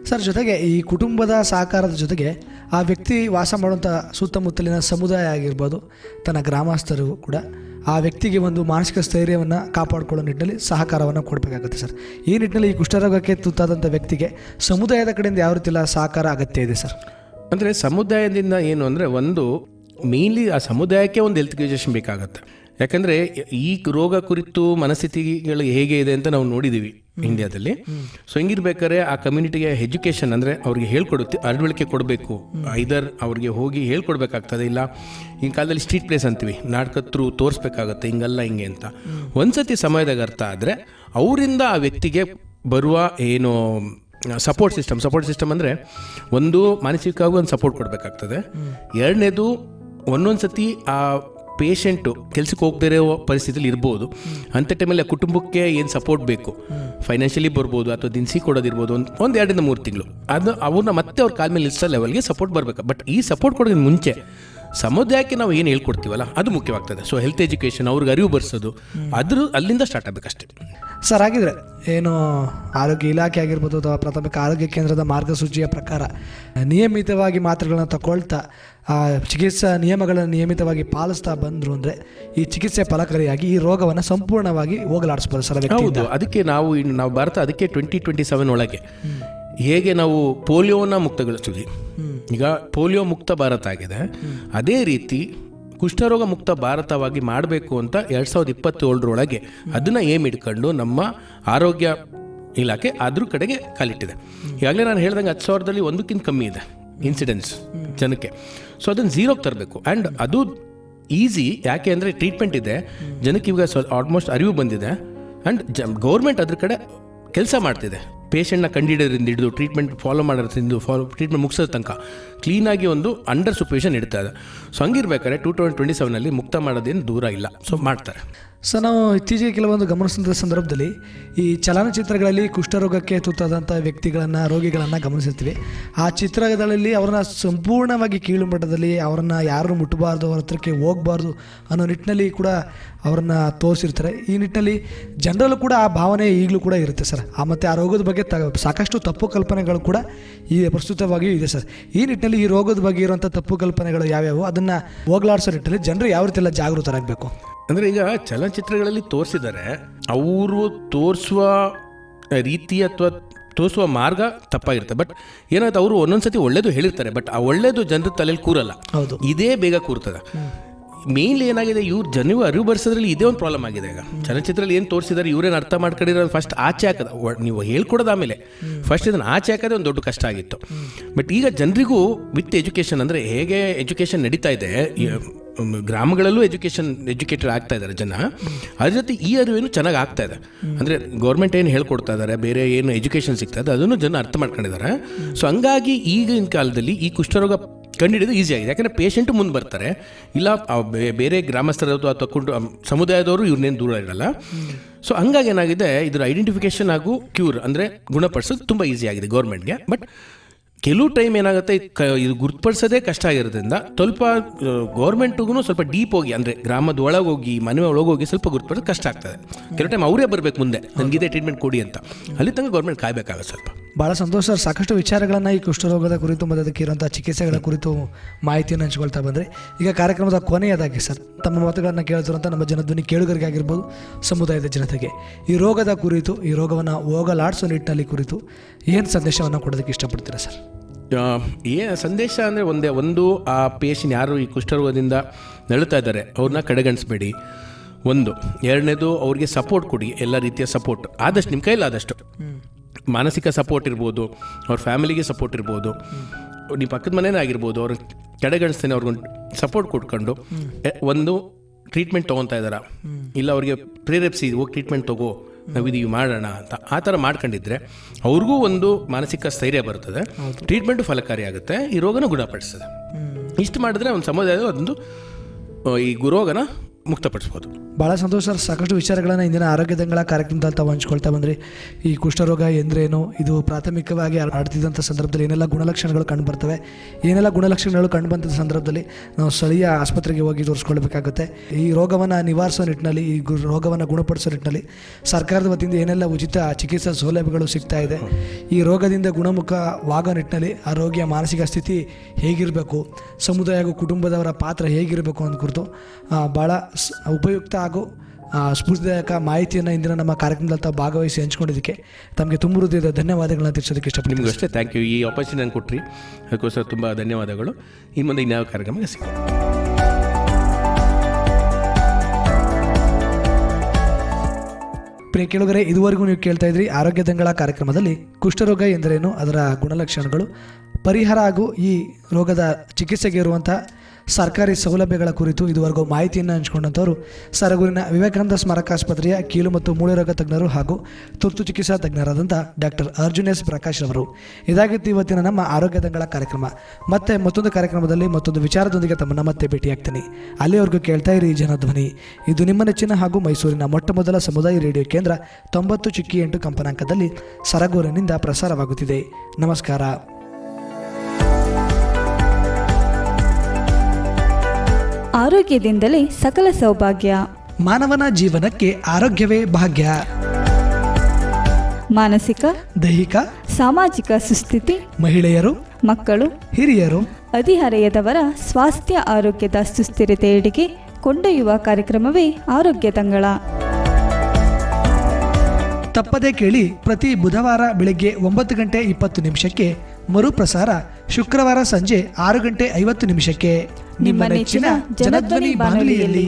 ಸರ್, ಜೊತೆಗೆ ಈ ಕುಟುಂಬದ ಸಹಕಾರದ ಜೊತೆಗೆ ಆ ವ್ಯಕ್ತಿ ವಾಸ ಮಾಡುವಂಥ ಸುತ್ತಮುತ್ತಲಿನ ಸಮುದಾಯ ಆಗಿರ್ಬೋದು, ತನ್ನ ಗ್ರಾಮಸ್ಥರು ಕೂಡ ಆ ವ್ಯಕ್ತಿಗೆ ಒಂದು ಮಾನಸಿಕ ಸ್ಥೈರ್ಯವನ್ನು ಕಾಪಾಡಿಕೊಳ್ಳೋ ನಿಟ್ಟಿನಲ್ಲಿ ಸಹಕಾರವನ್ನು ಕೊಡಬೇಕಾಗುತ್ತೆ ಸರ್. ಈ ನಿಟ್ಟಿನಲ್ಲಿ ಈ ಕುಷ್ಠರೋಗಕ್ಕೆ ತುತ್ತಾದಂಥ ವ್ಯಕ್ತಿಗೆ ಸಮುದಾಯದ ಕಡೆಯಿಂದ ಯಾವ ರೀತಿಯ ಸಹಕಾರ ಅಗತ್ಯ ಇದೆ ಸರ್? ಅಂದರೆ ಸಮುದಾಯದಿಂದ ಏನು ಅಂದರೆ, ಒಂದು ಮೇನ್ಲಿ ಆ ಸಮುದಾಯಕ್ಕೆ ಒಂದು ಹೆಲ್ತ್ ಎಜುಕೇಷನ್ ಬೇಕಾಗುತ್ತೆ. ಯಾಕಂದರೆ ಈ ರೋಗ ಕುರಿತು ಮನಸ್ಥಿತಿಗಳು ಹೇಗೆ ಇದೆ ಅಂತ ನಾವು ನೋಡಿದ್ದೀವಿ ಇಂಡಿಯಾದಲ್ಲಿ. ಸೊ ಹಿಂಗಿರ್ಬೇಕಾದ್ರೆ ಆ ಕಮ್ಯುನಿಟಿಗೆ ಎಜುಕೇಷನ್ ಅಂದರೆ ಅವ್ರಿಗೆ ಹೇಳ್ಕೊಡುತ್ತೆ, ಅರವಳಿಕೆ ಕೊಡಬೇಕು. ಐದರ್ ಅವ್ರಿಗೆ ಹೋಗಿ ಹೇಳ್ಕೊಡ್ಬೇಕಾಗ್ತದೆ, ಇಲ್ಲ ಈ ಕಾಲದಲ್ಲಿ ಸ್ಟ್ರೀಟ್ ಪ್ಲೇಸ್ ಅಂತೀವಿ, ನಾಟಕತ್ರು ತೋರಿಸ್ಬೇಕಾಗತ್ತೆ, ಹಿಂಗಲ್ಲ ಹಿಂಗೆ ಅಂತ. ಒಂದ್ಸತಿ ಸಮಯದಾಗ ಅರ್ಥ ಆದರೆ ಅವರಿಂದ ಆ ವ್ಯಕ್ತಿಗೆ ಬರುವ ಏನು ಸಪೋರ್ಟ್ ಸಿಸ್ಟಮ್ ಅಂದರೆ, ಒಂದು ಮಾನಸಿಕವಾಗಿ ಒಂದು ಸಪೋರ್ಟ್ ಕೊಡಬೇಕಾಗ್ತದೆ. ಎರಡನೇದು, ಒಂದೊಂದು ಸತಿ ಆ ಪೇಷಂಟು ಕೆಲ್ಸಕ್ಕೆ ಹೋಗದೇ ಇರೋ ಪರಿಸ್ಥಿತಿಲಿ ಇರ್ಬೋದು. ಅಂಥ ಟೈಮಲ್ಲಿ ಆ ಕುಟುಂಬಕ್ಕೆ ಏನು ಸಪೋರ್ಟ್ ಬೇಕು, ಫೈನಾನ್ಷಿಯಲಿ ಬರ್ಬೋದು ಅಥವಾ ದಿನಸಿ ಕೊಡೋದಿರ್ಬೋದು, ಒಂದು 2-3 ತಿಂಗಳು ಅದು ಅವ್ರನ್ನ ಮತ್ತೆ ಅವ್ರ ಕಾಲ ಮೇಲೆ ನಿಲ್ಲಿಸೋ ಲೆವೆಲ್ಗೆ ಸಪೋರ್ಟ್ ಬರಬೇಕು. ಬಟ್ ಈ ಸಪೋರ್ಟ್ ಕೊಡೋದಕ್ಕೆ ಮುಂಚೆ ಸಮುದಾಯಕ್ಕೆ ನಾವು ಏನು ಹೇಳ್ಕೊಡ್ತೀವಲ್ಲ ಅದು ಮುಖ್ಯವಾಗ್ತದೆ. ಸೊ ಹೆಲ್ತ್ ಎಜುಕೇಷನ್, ಅವ್ರಿಗೆ ಅರಿವು ಬರ್ಸೋದು, ಅಲ್ಲಿಂದ ಸ್ಟಾರ್ಟ್ ಆಗಬೇಕಷ್ಟೇ ಸರ್. ಹಾಗಿದ್ರೆ ಏನು ಆರೋಗ್ಯ ಇಲಾಖೆ ಆಗಿರ್ಬೋದು ಅಥವಾ ಪ್ರಾಥಮಿಕ ಆರೋಗ್ಯ ಕೇಂದ್ರದ ಮಾರ್ಗಸೂಚಿಯ ಪ್ರಕಾರ ನಿಯಮಿತವಾಗಿ ಮಾತ್ರೆಗಳನ್ನ ತಗೊಳ್ತಾ ಚಿಕಿತ್ಸಾ ನಿಯಮಗಳನ್ನು ನಿಯಮಿತವಾಗಿ ಪಾಲಿಸ್ತಾ ಬಂದರು ಅಂದರೆ ಈ ಚಿಕಿತ್ಸೆ ಫಲಕಾರಿಯಾಗಿ ಈ ರೋಗವನ್ನು ಸಂಪೂರ್ಣವಾಗಿ ಹೋಗಲಾಡಿಸ್ಬೋದು ಸರ್? ಹೌದು, ಅದಕ್ಕೆ ನಾವು ಭಾರತ ಅದಕ್ಕೆ 2027 ಒಳಗೆ ಹೇಗೆ ನಾವು ಪೋಲಿಯೋನ ಮುಕ್ತಗೊಳಿಸ್ತೀವಿ, ಈಗ ಪೋಲಿಯೋ ಮುಕ್ತ ಭಾರತ ಆಗಿದೆ, ಅದೇ ರೀತಿ ಕುಷ್ಠರೋಗ ಮುಕ್ತ ಭಾರತವಾಗಿ ಮಾಡಬೇಕು ಅಂತ 2027 ಅದನ್ನು ಏಮ್ ಇಟ್ಕೊಂಡು ನಮ್ಮ ಆರೋಗ್ಯ ಇಲಾಖೆ ಅದ್ರ ಕಡೆಗೆ ಕಾಲಿಟ್ಟಿದೆ. ಈಗಾಗಲೇ ನಾನು ಹೇಳ್ದಂಗೆ 10,000ದಲ್ಲಿ 1ಕ್ಕಿಂತ ಕಮ್ಮಿ ಇದೆ ಇನ್ಸಿಡೆನ್ಸ್ ಜನಕ್ಕೆ. ಸೊ ಅದನ್ನು 0ಗೆ ತರಬೇಕು. ಆ್ಯಂಡ್ ಅದು ಈಸಿ, ಯಾಕೆ ಅಂದರೆ ಟ್ರೀಟ್ಮೆಂಟ್ ಇದೆ, ಜನಕ್ಕೆ ಇವಾಗ ಆಲ್ಮೋಸ್ಟ್ ಅರಿವು ಬಂದಿದೆ. ಆ್ಯಂಡ್ ಗೌರ್ಮೆಂಟ್ ಅದ್ರ ಕಡೆ ಕೆಲಸ ಮಾಡ್ತಿದೆ. ಪೇಷಂಟ್ನ ಕಂಡಿಡೋದ್ರಿಂದ ಹಿಡಿದು ಟ್ರೀಟ್ಮೆಂಟ್ ಫಾಲೋ ಮಾಡೋದ್ರಿಂದ ಟ್ರೀಟ್ಮೆಂಟ್ ಮುಗಿಸೋ ತನಕ ಕ್ಲೀನಾಗಿ ಒಂದು ಅಂಡರ್ ಸೂಪರ್ವಿಷನ್ ಇಡ್ತಾ ಇದೆ. ಸೊ ಹಂಗಿರ್ಬೇಕಾದ್ರೆ 2027 ಮುಕ್ತ ಮಾಡೋದೇನು ದೂರ ಇಲ್ಲ. ಸೊ ಮಾಡ್ತಾರೆ. ಸೊ ನಾವು ಇತ್ತೀಚೆಗೆ ಕೆಲವೊಂದು ಗಮನಿಸಿದ ಸಂದರ್ಭದಲ್ಲಿ ಈ ಚಲನಚಿತ್ರಗಳಲ್ಲಿ ಕುಷ್ಠರೋಗಕ್ಕೆ ತುತ್ತಾದಂಥ ವ್ಯಕ್ತಿಗಳನ್ನು, ರೋಗಿಗಳನ್ನು ಗಮನಿಸಿರ್ತೀವಿ. ಆ ಚಿತ್ರಗಳಲ್ಲಿ ಅವ್ರನ್ನ ಸಂಪೂರ್ಣವಾಗಿ ಕೀಳು ಮಟ್ಟದಲ್ಲಿ ಅವ್ರನ್ನ ಯಾರು ಮುಟ್ಟಬಾರ್ದು, ಅವ್ರ ಹತ್ರಕ್ಕೆ ಹೋಗಬಾರ್ದು ಅನ್ನೋ ನಿಟ್ಟಿನಲ್ಲಿ ಕೂಡ ಅವ್ರನ್ನ ತೋರಿಸಿರ್ತಾರೆ. ಈ ನಿಟ್ಟಿನಲ್ಲಿ ಜನರಲ್ಲೂ ಕೂಡ ಆ ಭಾವನೆ ಈಗಲೂ ಕೂಡ ಇರುತ್ತೆ ಸರ್. ಮತ್ತು ಆ ರೋಗದ ಬಗ್ಗೆ ಸಾಕಷ್ಟು ತಪ್ಪು ಕಲ್ಪನೆಗಳು ಕೂಡ ಈ ಪ್ರಸ್ತುತವಾಗಿಯೂ ಇದೆ ಸರ್. ಈ ನಿಟ್ಟಿನಲ್ಲಿ ಈ ರೋಗದ ಬಗ್ಗೆ ಇರುವಂಥ ತಪ್ಪು ಕಲ್ಪನೆಗಳು ಯಾವ್ಯಾವು, ಅದನ್ನು ಹೋಗಲಾಡಿಸೋ ನಿಟ್ಟಿನಲ್ಲಿ ಜನರು ಯಾವ ರೀತಿ ಎಲ್ಲ ಜಾಗೃತರಾಗಬೇಕು? ಅಂದರೆ ಈಗ ಚಲನಚಿತ್ರಗಳಲ್ಲಿ ತೋರಿಸಿದ್ದಾರೆ, ಅವರು ತೋರಿಸುವ ರೀತಿ ಅಥವಾ ತೋರಿಸುವ ಮಾರ್ಗ ತಪ್ಪಾಗಿರುತ್ತೆ. ಬಟ್ ಏನಾಯ್ತು, ಅವರು ಒಂದೊಂದ್ಸತಿ ಒಳ್ಳೇದು ಹೇಳಿರ್ತಾರೆ, ಬಟ್ ಆ ಒಳ್ಳೇದು ಜನರ ತಲೆಯಲ್ಲಿ ಕೂರಲ್ಲ. ಹೌದು, ಇದೇ ಬೇಗ ಕೂರ್ತದೆ. ಮೇನ್ಲಿ ಏನಾಗಿದೆ, ಜನವು ಅರಿವು ಬರ್ಸೋದ್ರಲ್ಲಿ ಇದೇ ಒಂದು ಪ್ರಾಬ್ಲಮ್ ಆಗಿದೆ. ಈಗ ಚಲನಚಿತ್ರದಲ್ಲಿ ಏನು ತೋರಿಸಿದ್ದಾರೆ, ಇವ್ರೇನು ಅರ್ಥ ಮಾಡ್ಕೊಂಡಿರೋದು ಫಸ್ಟ್ ಆಚೆ ಹಾಕೋದ, ನೀವು ಹೇಳ್ಕೊಡೋದು ಆಮೇಲೆ ಫಸ್ಟ್ ಇದನ್ನು ಆಚೆ ಹಾಕೋದೇ ಒಂದು ದೊಡ್ಡ ಕಷ್ಟ ಆಗಿತ್ತು. ಬಟ್ ಈಗ ಜನರಿಗೂ ವಿತ್ ಎಜುಕೇಷನ್, ಅಂದರೆ ಹೇಗೆ ಎಜುಕೇಷನ್ ನಡೀತಾ ಇದೆ, ಗ್ರಾಮಗಳಲ್ಲೂ ಎಜುಕೇಟೆಡ್ ಆಗ್ತಾ ಇದ್ದಾರೆ ಜನ, ಅದ್ರ ಜೊತೆ ಈ ಅರಿವೇನು ಚೆನ್ನಾಗಿ ಆಗ್ತಾ ಇದೆ. ಅಂದರೆ ಗೌರ್ಮೆಂಟ್ ಏನು ಹೇಳ್ಕೊಡ್ತಾ ಇದ್ದಾರೆ, ಬೇರೆ ಏನು ಎಜುಕೇಷನ್ ಸಿಗ್ತಾ ಇದೆ ಅದನ್ನು ಜನ ಅರ್ಥ ಮಾಡ್ಕೊಂಡಿದ್ದಾರೆ. ಸೊ ಹಂಗಾಗಿ ಈಗಿನ ಕಾಲದಲ್ಲಿ ಈ ಕುಷ್ಠರೋಗ ಕಂಡುಹಿಡಿದು ಈಸಿ ಆಗಿದೆ. ಯಾಕಂದರೆ ಪೇಷಂಟು ಮುಂದೆ ಬರ್ತಾರೆ, ಇಲ್ಲ ಬೇರೆ ಗ್ರಾಮಸ್ಥರದ್ದು ಅಥವಾ ಸಮುದಾಯದವರು ಇವ್ರನ್ನೇನು ದೂರ ಇರಲ್ಲ. ಸೊ ಹಂಗಾಗಿ ಏನಾಗಿದೆ, ಇದ್ರ ಐಡೆಂಟಿಫಿಕೇಷನ್ ಹಾಗೂ ಕ್ಯೂರ್ ಅಂದರೆ ಗುಣಪಡಿಸೋದು ತುಂಬ ಈಸಿ ಆಗಿದೆ ಗೌರ್ಮೆಂಟ್ಗೆ. ಬಟ್ ಕೆಲವು ಟೈಮ್ ಏನಾಗುತ್ತೆ, ಇದು ಗುರುತಿಸೋದೇ ಕಷ್ಟ ಆಗಿರೋದ್ರಿಂದ ಸ್ವಲ್ಪ ಗೌರ್ಮೆಂಟ್ಗೂ ಸ್ವಲ್ಪ ಡೀಪ್ ಹೋಗಿ, ಅಂದರೆ ಗ್ರಾಮದ ಒಳಗೋಗಿ ಮನೆ ಒಳಗೋಗಿ ಸ್ವಲ್ಪ ಗುರುತಿಸೋದು ಕಷ್ಟ ಆಗ್ತದೆ. ಕೆಲವು ಟೈಮ್ ಅವರೇ ಬರಬೇಕು ಮುಂದೆ, ನನಗಿದೆ ಟ್ರೀಟ್ಮೆಂಟ್ ಕೊಡಿ ಅಂತ. ಅಲ್ಲಿ ತನಕ ಗೌರ್ಮೆಂಟ್ ಕಾಯಬೇಕಾಗುತ್ತೆ ಸ್ವಲ್ಪ. ಭಾಳ ಸಂತೋಷ ಸರ್. ಸಾಕಷ್ಟು ವಿಚಾರಗಳನ್ನು ಈ ಕುಷ್ಠರೋಗದ ಕುರಿತು ಮತ್ತು ಅದಕ್ಕೆ ಇರುವಂಥ ಚಿಕಿತ್ಸೆಗಳ ಕುರಿತು ಮಾಹಿತಿಯನ್ನು ಹಂಚ್ಕೊಳ್ತಾ ಬಂದರೆ, ಈಗ ಕಾರ್ಯಕ್ರಮದ ಕೊನೆಯದಾಗಿ ಸರ್ ತಮ್ಮ ಮಾತುಗಳನ್ನು ಕೇಳ್ತಿರುವಂಥ ನಮ್ಮ ಜನಧ್ವನಿ ಕೇಳುಗರಿಗೆ ಆಗಿರ್ಬೋದು, ಸಮುದಾಯದ ಜನತೆಗೆ ಈ ರೋಗದ ಕುರಿತು, ಈ ರೋಗವನ್ನು ಹೋಗಲಾಡಿಸೋ ನಿಟ್ಟಿನಲ್ಲಿ ಕುರಿತು ಏನು ಸಂದೇಶವನ್ನು ಕೊಡೋದಕ್ಕೆ ಇಷ್ಟಪಡ್ತೀರಾ ಸರ್? ಸಂದೇಶ ಅಂದರೆ ಒಂದು ಆ ಪೇಷಂಟ್ ಯಾರು ಈ ಕುಷ್ಠರೋಗದಿಂದ ನಳುತ್ತಾ ಇದ್ದಾರೆ ಅವ್ರನ್ನ ಕಡೆಗಣಿಸ್ಬೇಡಿ. ಒಂದು. ಎರಡನೇದು, ಅವ್ರಿಗೆ ಸಪೋರ್ಟ್ ಕೊಡಿ, ಎಲ್ಲ ರೀತಿಯ ಸಪೋರ್ಟ್ ಆದಷ್ಟು ನಿಮ್ಮ ಕೈಲಾದಷ್ಟು. ಮಾನಸಿಕ ಸಪೋರ್ಟ್ ಇರ್ಬೋದು, ಅವ್ರ ಫ್ಯಾಮಿಲಿಗೆ ಸಪೋರ್ಟ್ ಇರ್ಬೋದು, ನಿಮ್ಮ ಪಕ್ಕದ ಮನೇನೇ ಆಗಿರ್ಬೋದು, ಅವ್ರ ಕಡೆಗಣಿಸ್ತೇನೆ ಅವ್ರಿಗೊಂದು ಸಪೋರ್ಟ್ ಕೊಟ್ಕೊಂಡು, ಒಂದು ಟ್ರೀಟ್ಮೆಂಟ್ ತೊಗೊತಾ ಇದ್ದಾರಾ, ಇಲ್ಲ ಅವ್ರಿಗೆ ಪ್ರೇರೇಪಿಸಿ ಹೋಗಿ ಟ್ರೀಟ್ಮೆಂಟ್ ತೊಗೋ, ನಾವಿದೀವಿ ಮಾಡೋಣ ಅಂತ ಆ ಥರ ಮಾಡ್ಕೊಂಡಿದ್ರೆ ಅವ್ರಿಗೂ ಒಂದು ಮಾನಸಿಕ ಸ್ಥೈರ್ಯ ಬರ್ತದೆ, ಟ್ರೀಟ್ಮೆಂಟು ಫಲಕಾರಿಯಾಗುತ್ತೆ, ಈ ರೋಗನ ಗುಣಪಡಿಸ್ತದೆ. ಇಷ್ಟು ಮಾಡಿದ್ರೆ ಒಂದು ಸಮುದಾಯ ಅದೊಂದು ಈ ರೋಗನ ಮುಕ್ತಪಡಿಸ್ಬೋದು. ಭಾಳ ಸಂತೋಷ ಸರ್. ಸಾಕಷ್ಟು ವಿಚಾರಗಳನ್ನು ಇಂದಿನ ಆರೋಗ್ಯ ದಂಗಳ ಕಾರ್ಯಕ್ರಮದಲ್ಲಿ ತಾವು ಹಂಚ್ಕೊಳ್ತಾ ಬಂದರೆ, ಈ ಕುಷ್ಠರೋಗ ಎಂದರೇನು, ಇದು ಪ್ರಾಥಮಿಕವಾಗಿ ಹರಡ್ತಿದ್ದಂಥ ಸಂದರ್ಭದಲ್ಲಿ ಏನೆಲ್ಲ ಗುಣಲಕ್ಷಣಗಳು ಕಂಡುಬರ್ತವೆ, ಏನೆಲ್ಲ ಗುಣಲಕ್ಷಣಗಳು ಕಂಡುಬಂದ ಸಂದರ್ಭದಲ್ಲಿ ನಾವು ಸ್ಥಳೀಯ ಆಸ್ಪತ್ರೆಗೆ ಹೋಗಿ ತೋರಿಸ್ಕೊಳ್ಬೇಕಾಗುತ್ತೆ. ಈ ರೋಗವನ್ನು ನಿವಾರಿಸೋ ನಿಟ್ಟಿನಲ್ಲಿ, ಈ ರೋಗವನ್ನು ಗುಣಪಡಿಸೋ ನಿಟ್ಟಿನಲ್ಲಿ ಸರ್ಕಾರದ ವತಿಯಿಂದ ಏನೆಲ್ಲ ಉಚಿತ ಚಿಕಿತ್ಸಾ ಸೌಲಭ್ಯಗಳು ಸಿಗ್ತಾ ಇದೆ, ಈ ರೋಗದಿಂದ ಗುಣಮುಖವಾಗೋ ನಿಟ್ಟಿನಲ್ಲಿ ಆ ರೋಗಿಯ ಮಾನಸಿಕ ಸ್ಥಿತಿ ಹೇಗಿರಬೇಕು, ಸಮುದಾಯ ಹಾಗೂ ಕುಟುಂಬದವರ ಪಾತ್ರ ಹೇಗಿರಬೇಕು ಅನ್ನೋ ಕುರಿತು ಭಾಳ ಉಪಯುಕ್ತ ಹಾಗೂ ಸ್ಫೂರ್ತಿದಾಯಕ ಮಾಹಿತಿಯನ್ನು ಇಂದಿನ ನಮ್ಮ ಕಾರ್ಯಕ್ರಮದಲ್ಲಿ ತಾವು ಭಾಗವಹಿಸಿ ಹಂಚ್ಕೊಂಡಿದ್ದಕ್ಕೆ ತಮಗೆ ತುಂಬ ಹೃದಯದ ಧನ್ಯವಾದಗಳನ್ನ ತಿಳಿಸೋದಕ್ಕೆ ಇಷ್ಟಪಡ್ತೀನಿ. ನಿಮಗೂ ಅಷ್ಟೇ ಥ್ಯಾಂಕ್ ಯು. ಈ ಆಪರ್ಚುನಿಟಿ ನಾನು ಕೊಟ್ರಿ, ಅದಕ್ಕೋಸ್ಕರ ತುಂಬ ಧನ್ಯವಾದಗಳು. ಇನ್ನು ಮುಂದೆ ಇನ್ಯಾವ ಕಾರ್ಯಕ್ರಮಕ್ಕೆ ಸಿಗೋಣ. ಪ್ರಿಯ ಕೇಳುಗರೆ, ಇದುವರೆಗೂ ನೀವು ಕೇಳ್ತಾ ಇದ್ರಿ ಆರೋಗ್ಯ ದಂಗಳ ಕಾರ್ಯಕ್ರಮದಲ್ಲಿ ಕುಷ್ಠರೋಗ ಎಂದರೇನು, ಅದರ ಗುಣಲಕ್ಷಣಗಳು, ಪರಿಹಾರ ಹಾಗೂ ಈ ರೋಗದ ಚಿಕಿತ್ಸೆಗೆ ಇರುವಂಥ ಸರ್ಕಾರಿ ಸೌಲಭ್ಯಗಳ ಕುರಿತು ಇದುವರೆಗೂ ಮಾಹಿತಿಯನ್ನು ಹಂಚಿಕೊಂಡಂಥವರು ಸರಗೂರಿನ ವಿವೇಕಾನಂದ ಸ್ಮಾರಕಾಸ್ಪತ್ರೆಯ ಕೀಲು ಮತ್ತು ಮೂಳೆ ರೋಗ ತಜ್ಞರು ಹಾಗೂ ತುರ್ತು ಚಿಕಿತ್ಸಾ ತಜ್ಞರಾದಂಥ ಡಾಕ್ಟರ್ ಅರ್ಜುನ್ ಎಸ್ ಪ್ರಕಾಶ್ ಅವರು. ಇದಾಗಿತ್ತು ಇವತ್ತಿನ ನಮ್ಮ ಆರೋಗ್ಯ ದಂಗಳ ಕಾರ್ಯಕ್ರಮ. ಮತ್ತೆ ಮತ್ತೊಂದು ಕಾರ್ಯಕ್ರಮದಲ್ಲಿ ಮತ್ತೊಂದು ವಿಚಾರದೊಂದಿಗೆ ತಮ್ಮನ್ನು ಮತ್ತೆ ಭೇಟಿಯಾಗ್ತೀನಿ. ಅಲ್ಲಿವರೆಗೂ ಕೇಳ್ತಾ ಇರಿ ಜನಧ್ವನಿ. ಇದು ನಿಮ್ಮ ನೆಚ್ಚಿನ ಹಾಗೂ ಮೈಸೂರಿನ ಮೊಟ್ಟಮೊದಲ ಸಮುದಾಯ ರೇಡಿಯೋ ಕೇಂದ್ರ 90.8 ಕಂಪನಾಂಕದಲ್ಲಿ ಸರಗೂರಿನಿಂದ ಪ್ರಸಾರವಾಗುತ್ತಿದೆ. ನಮಸ್ಕಾರ. ಆರೋಗ್ಯದಿಂದಲೇ ಸಕಲ ಸೌಭಾಗ್ಯ. ಮಾನವನ ಜೀವನಕ್ಕೆ ಆರೋಗ್ಯವೇ ಭಾಗ್ಯ. ಮಾನಸಿಕ, ದೈಹಿಕ, ಸಾಮಾಜಿಕ ಸುಸ್ಥಿತಿ, ಮಹಿಳೆಯರು, ಮಕ್ಕಳು, ಹಿರಿಯರು, ಹದಿಹರೆಯದವರ ಸ್ವಾಸ್ಥ್ಯ ಆರೋಗ್ಯದ ಸುಸ್ಥಿರತೆಯೆಡೆಗೆ ಕೊಂಡೊಯ್ಯುವ ಕಾರ್ಯಕ್ರಮವೇ ಆರೋಗ್ಯ ತಂಗಳ. ತಪ್ಪದೇ ಕೇಳಿ. ಪ್ರತಿ ಬುಧವಾರ ಬೆಳಗ್ಗೆ 9:20 ಮರುಪ್ರಸಾರ ಶುಕ್ರವಾರ ಸಂಜೆ 6:50 ನಿಮ್ಮ ನೆಚ್ಚಿನ ಜನಧ್ವನಿ ಬಾನುಲಿಯಲ್ಲಿ.